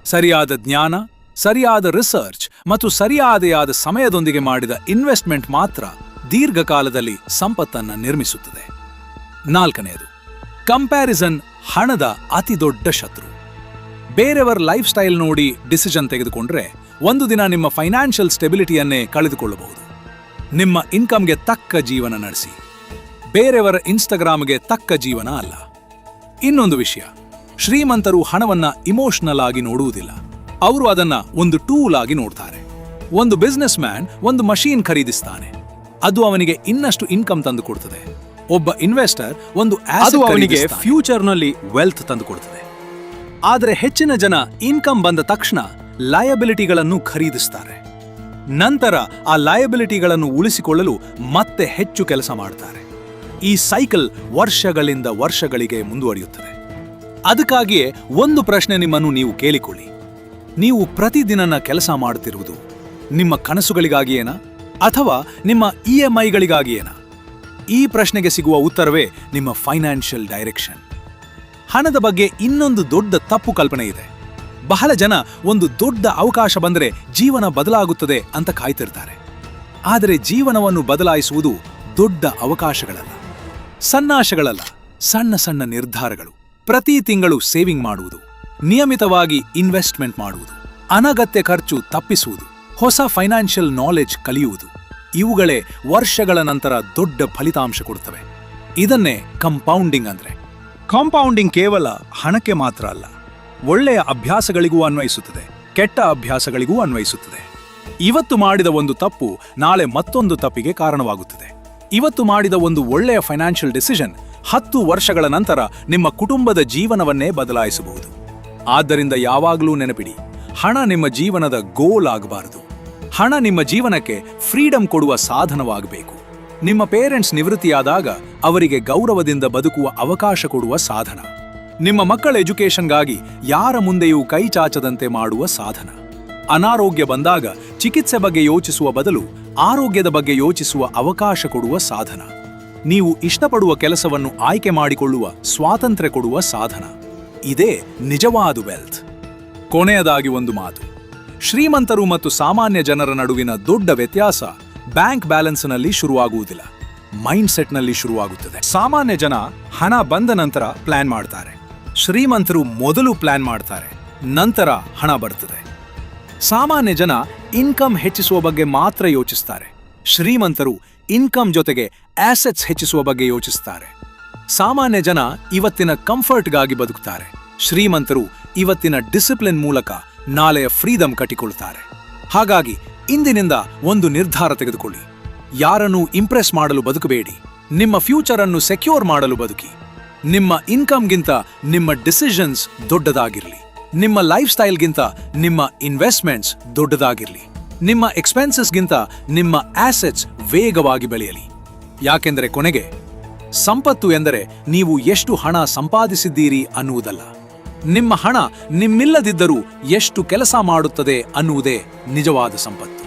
ಸರಿಯಾದ ಜ್ಞಾನ, ಸರಿಯಾದ ರಿಸರ್ಚ್ ಮತ್ತು ಸರಿಯಾದ ಸಮಯದೊಂದಿಗೆ ಮಾಡಿದ ಇನ್ವೆಸ್ಟ್ಮೆಂಟ್ ಮಾತ್ರ ದೀರ್ಘಕಾಲದಲ್ಲಿ ಸಂಪತ್ತನ್ನು ನಿರ್ಮಿಸುತ್ತದೆ. ನಾಲ್ಕನೆಯದು, ಕಂಪ್ಯಾರಿಸನ್ ಹಣದ ಅತಿದೊಡ್ಡ ಶತ್ರು. ಬೇರೆಯವರ ಲೈಫ್ ಸ್ಟೈಲ್ ನೋಡಿ ಡಿಸಿಷನ್ ತೆಗೆದುಕೊಂಡ್ರೆ ಒಂದು ದಿನ ನಿಮ್ಮ ಫೈನಾನ್ಷಿಯಲ್ ಸ್ಟೆಬಿಲಿಟಿಯನ್ನೇ ಕಳೆದುಕೊಳ್ಳಬಹುದು. ನಿಮ್ಮ ಇನ್ಕಮ್ಗೆ ತಕ್ಕ ಜೀವನ ನಡೆಸಿ, ಬೇರೆಯವರ ಇನ್ಸ್ಟಾಗ್ರಾಮ್ಗೆ ತಕ್ಕ ಜೀವನ ಅಲ್ಲ. ಇನ್ನೊಂದು ವಿಷಯ, ಶ್ರೀಮಂತರು ಹಣವನ್ನ ಇಮೋಷನಲ್ ಆಗಿ ನೋಡುವುದಿಲ್ಲ, ಅವರು ಅದನ್ನ ಒಂದು ಟೂಲ್ ಆಗಿ ನೋಡ್ತಾರೆ. ಒಂದು ಬಿಸ್ನೆಸ್ ಮ್ಯಾನ್ ಒಂದು ಮಷೀನ್ ಖರೀದಿಸ್ತಾನೆ, ಅದು ಅವನಿಗೆ ಇನ್ನಷ್ಟು ಇನ್ಕಮ್ ತಂದು ಕೊಡ್ತದೆ. ಒಬ್ಬ ಇನ್ವೆಸ್ಟರ್ ಒಂದು ಆಸೆಟ್ ಅವನಿಗೆ ಫ್ಯೂಚರ್ನಲ್ಲಿ ವೆಲ್ತ್ ತಂದು ಕೊಡ್ತದೆ. ಆದರೆ ಹೆಚ್ಚಿನ ಜನ ಇನ್ಕಮ್ ಬಂದ ತಕ್ಷಣ ಲಯಬಿಲಿಟಿಗಳನ್ನು ಖರೀದಿಸ್ತಾರೆ. ನಂತರ ಆ ಲಯಬಿಲಿಟಿಗಳನ್ನು ಉಳಿಸಿಕೊಳ್ಳಲು ಮತ್ತೆ ಹೆಚ್ಚು ಕೆಲಸ ಮಾಡ್ತಾರೆ. ಈ ಸೈಕಲ್ ವರ್ಷಗಳಿಗೆ ಮುಂದುವರಿಯುತ್ತದೆ. ಅದಕ್ಕಾಗಿಯೇ ಒಂದು ಪ್ರಶ್ನೆ ನಿಮ್ಮನ್ನು ನೀವು ಕೇಳಿಕೊಳ್ಳಿ. ನೀವು ಪ್ರತಿದಿನ ಕೆಲಸ ಮಾಡುತ್ತಿರುವುದು ನಿಮ್ಮ ಕನಸುಗಳಿಗಾಗಿಯೇನಾ ಅಥವಾ ನಿಮ್ಮ EMIಗಳಿಗಾಗಿಯೇನಾ? ಈ ಪ್ರಶ್ನೆಗೆ ಸಿಗುವ ಉತ್ತರವೇ ನಿಮ್ಮ ಫೈನಾನ್ಷಿಯಲ್ ಡೈರೆಕ್ಷನ್. ಹಣದ ಬಗ್ಗೆ ಇನ್ನೊಂದು ದೊಡ್ಡ ತಪ್ಪು ಕಲ್ಪನೆ ಇದೆ. ಬಹಳ ಜನ ಒಂದು ದೊಡ್ಡ ಅವಕಾಶ ಬಂದರೆ ಜೀವನ ಬದಲಾಗುತ್ತದೆ ಅಂತ ಕಾಯ್ತಿರ್ತಾರೆ. ಆದರೆ ಜೀವನವನ್ನು ಬದಲಾಯಿಸುವುದು ದೊಡ್ಡ ಅವಕಾಶಗಳಲ್ಲ, ಸನ್ನಾಶಗಳಲ್ಲ, ಸಣ್ಣ ನಿರ್ಧಾರಗಳು. ಪ್ರತಿ ತಿಂಗಳು ಸೇವಿಂಗ್ ಮಾಡುವುದು, ನಿಯಮಿತವಾಗಿ ಇನ್ವೆಸ್ಟ್ಮೆಂಟ್ ಮಾಡುವುದು, ಅನಗತ್ಯ ಖರ್ಚು ತಪ್ಪಿಸುವುದು, ಹೊಸ ಫೈನಾನ್ಷಿಯಲ್ ನಾಲೆಜ್ ಕಲಿಯುವುದು, ಇವುಗಳೇ ವರ್ಷಗಳ ನಂತರ ದೊಡ್ಡ ಫಲಿತಾಂಶ ಕೊಡುತ್ತವೆ. ಇದನ್ನೇ ಕಂಪೌಂಡಿಂಗ್ ಅಂದ್ರೆ. ಕಾಂಪೌಂಡಿಂಗ್ ಕೇವಲ ಹಣಕ್ಕೆ ಮಾತ್ರ ಅಲ್ಲ, ಒಳ್ಳೆಯ ಅಭ್ಯಾಸಗಳಿಗೂ ಅನ್ವಯಿಸುತ್ತದೆ, ಕೆಟ್ಟ ಅಭ್ಯಾಸಗಳಿಗೂ ಅನ್ವಯಿಸುತ್ತದೆ. ಇವತ್ತು ಮಾಡಿದ ಒಂದು ತಪ್ಪು ನಾಳೆ ಮತ್ತೊಂದು ತಪ್ಪಿಗೆ ಕಾರಣವಾಗುತ್ತದೆ. ಇವತ್ತು ಮಾಡಿದ ಒಂದು ಒಳ್ಳೆಯ ಫೈನಾನ್ಷಿಯಲ್ ಡಿಸಿಷನ್ 10 ವರ್ಷಗಳ ನಂತರ ನಿಮ್ಮ ಕುಟುಂಬದ ಜೀವನವನ್ನೇ ಬದಲಾಯಿಸಬಹುದು. ಆದ್ದರಿಂದ ಯಾವಾಗಲೂ ನೆನಪಿಡಿ, ಹಣ ನಿಮ್ಮ ಜೀವನದ ಗೋಲ್ ಆಗಬಾರದು. ಹಣ ನಿಮ್ಮ ಜೀವನಕ್ಕೆ ಫ್ರೀಡಮ್ ಕೊಡುವ ಸಾಧನವಾಗಬೇಕು. ನಿಮ್ಮ ಪೇರೆಂಟ್ಸ್ ನಿವೃತ್ತಿಯಾದಾಗ ಅವರಿಗೆ ಗೌರವದಿಂದ ಬದುಕುವ ಅವಕಾಶ ಕೊಡುವ ಸಾಧನ. ನಿಮ್ಮ ಮಕ್ಕಳ ಎಜುಕೇಷನ್ಗಾಗಿ ಯಾರ ಮುಂದೆಯೂ ಕೈ ಚಾಚದಂತೆ ಮಾಡುವ ಸಾಧನ. ಅನಾರೋಗ್ಯ ಬಂದಾಗ ಚಿಕಿತ್ಸೆ ಬಗ್ಗೆ ಯೋಚಿಸುವ ಬದಲು ಆರೋಗ್ಯದ ಬಗ್ಗೆ ಯೋಚಿಸುವ ಅವಕಾಶ ಕೊಡುವ ಸಾಧನ. ನೀವು ಇಷ್ಟಪಡುವ ಕೆಲಸವನ್ನು ಆಯ್ಕೆ ಮಾಡಿಕೊಳ್ಳುವ ಸ್ವಾತಂತ್ರ್ಯ ಕೊಡುವ ಸಾಧನ. ಇದೇ ನಿಜವಾದ ವೆಲ್ತ್. ಕೊನೆಯದಾಗಿ ಒಂದು ಮಾತು, ಶ್ರೀಮಂತರು ಮತ್ತು ಸಾಮಾನ್ಯ ಜನರ ನಡುವಿನ ದೊಡ್ಡ ವ್ಯತ್ಯಾಸ ಬ್ಯಾಂಕ್ ಬ್ಯಾಲೆನ್ಸ್ನಲ್ಲಿ ಶುರುವಾಗುವುದಿಲ್ಲ, ಮೈಂಡ್ಸೆಟ್ನಲ್ಲಿ ಶುರುವಾಗುತ್ತದೆ. ಸಾಮಾನ್ಯ ಜನ ಹಣ ಬಂದ ನಂತರ ಪ್ಲಾನ್ ಮಾಡ್ತಾರೆ, ಶ್ರೀಮಂತರು ಮೊದಲು ಪ್ಲಾನ್ ಮಾಡ್ತಾರೆ, ನಂತರ ಹಣ ಬರ್ತದೆ. ಸಾಮಾನ್ಯ ಜನ ಇನ್ಕಮ್ ಹೆಚ್ಚಿಸುವ ಬಗ್ಗೆ ಮಾತ್ರ ಯೋಚಿಸ್ತಾರೆ, ಶ್ರೀಮಂತರು ಇನ್ಕಮ್ ಜೊತೆಗೆ ಆಸೆಟ್ಸ್ ಹೆಚ್ಚಿಸುವ ಬಗ್ಗೆ ಯೋಚಿಸ್ತಾರೆ. ಸಾಮಾನ್ಯ ಜನ ಇವತ್ತಿನ ಕಂಫರ್ಟ್ಗಾಗಿ ಬದುಕುತ್ತಾರೆ, ಶ್ರೀಮಂತರು ಇವತ್ತಿನ ಡಿಸಿಪ್ಲಿನ್ ಮೂಲಕ ನಾಳೆಯ ಫ್ರೀಡಮ್ ಕಟ್ಟಿಕೊಳ್ತಾರೆ. ಹಾಗಾಗಿ ಇಂದಿನಿಂದ ಒಂದು ನಿರ್ಧಾರ ತೆಗೆದುಕೊಳ್ಳಿ. ಯಾರನ್ನೂ ಇಂಪ್ರೆಸ್ ಮಾಡಲು ಬದುಕಬೇಡಿ, ನಿಮ್ಮ ಫ್ಯೂಚರ್ ಅನ್ನು ಸೆಕ್ಯೂರ್ ಮಾಡಲು ಬದುಕಿ. ನಿಮ್ಮ ಇನ್ಕಮ್ಗಿಂತ ನಿಮ್ಮ ಡಿಸಿಷನ್ಸ್ ದೊಡ್ಡದಾಗಿರಲಿ, ನಿಮ್ಮ ಲೈಫ್ ಸ್ಟೈಲ್ಗಿಂತ ನಿಮ್ಮ ಇನ್ವೆಸ್ಟ್ಮೆಂಟ್ಸ್ ದೊಡ್ಡದಾಗಿರಲಿ, ನಿಮ್ಮ ಎಕ್ಸ್ಪೆನ್ಸಸ್ಗಿಂತ ನಿಮ್ಮ ಆಸೆಟ್ಸ್ ವೇಗವಾಗಿ ಬೆಳೆಯಲಿ. ಯಾಕೆಂದರೆ ಕೊನೆಗೆ ಸಂಪತ್ತು ಎಂದರೆ ನೀವು ಎಷ್ಟು ಹಣ ಸಂಪಾದಿಸಿದ್ದೀರಿ ಅನ್ನುವುದಲ್ಲ, ನಿಮ್ಮ ಹಣ ನಿಮ್ಮಿಲ್ಲದಿದ್ದರೂ ಎಷ್ಟು ಕೆಲಸ ಮಾಡುತ್ತದೆ ಅನ್ನುವುದೇ ನಿಜವಾದ ಸಂಪತ್ತು.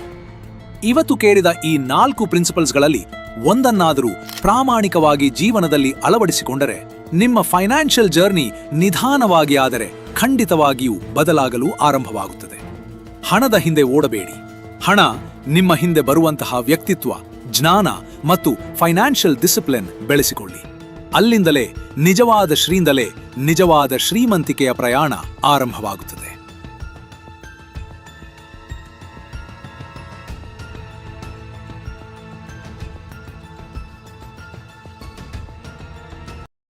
ಇವತ್ತು ಕೇಳಿದ ಈ 4 ಪ್ರಿನ್ಸಿಪಲ್ಸ್ಗಳಲ್ಲಿ ಒಂದನ್ನಾದರೂ ಪ್ರಾಮಾಣಿಕವಾಗಿ ಜೀವನದಲ್ಲಿ ಅಳವಡಿಸಿಕೊಂಡರೆ ನಿಮ್ಮ ಫೈನಾನ್ಷಿಯಲ್ ಜರ್ನಿ ನಿಧಾನವಾಗಿ ಆದರೆ ಖಂಡಿತವಾಗಿಯೂ ಬದಲಾಗಲು ಆರಂಭವಾಗುತ್ತದೆ. ಹಣದ ಹಿಂದೆ ಓಡಬೇಡಿ. ಹಣ ನಿಮ್ಮ ಹಿಂದೆ ಬರುವಂತಹ ವ್ಯಕ್ತಿತ್ವ, ಜ್ಞಾನ ಮತ್ತು ಫೈನಾನ್ಷಿಯಲ್ ಡಿಸಿಪ್ಲಿನ್ ಬೆಳೆಸಿಕೊಳ್ಳಿ. ಅಲ್ಲಿಂದಲೇ ನಿಜವಾದ ಶ್ರೀಮಂತಿಕೆಯ ಪ್ರಯಾಣ ಆರಂಭವಾಗುತ್ತದೆ.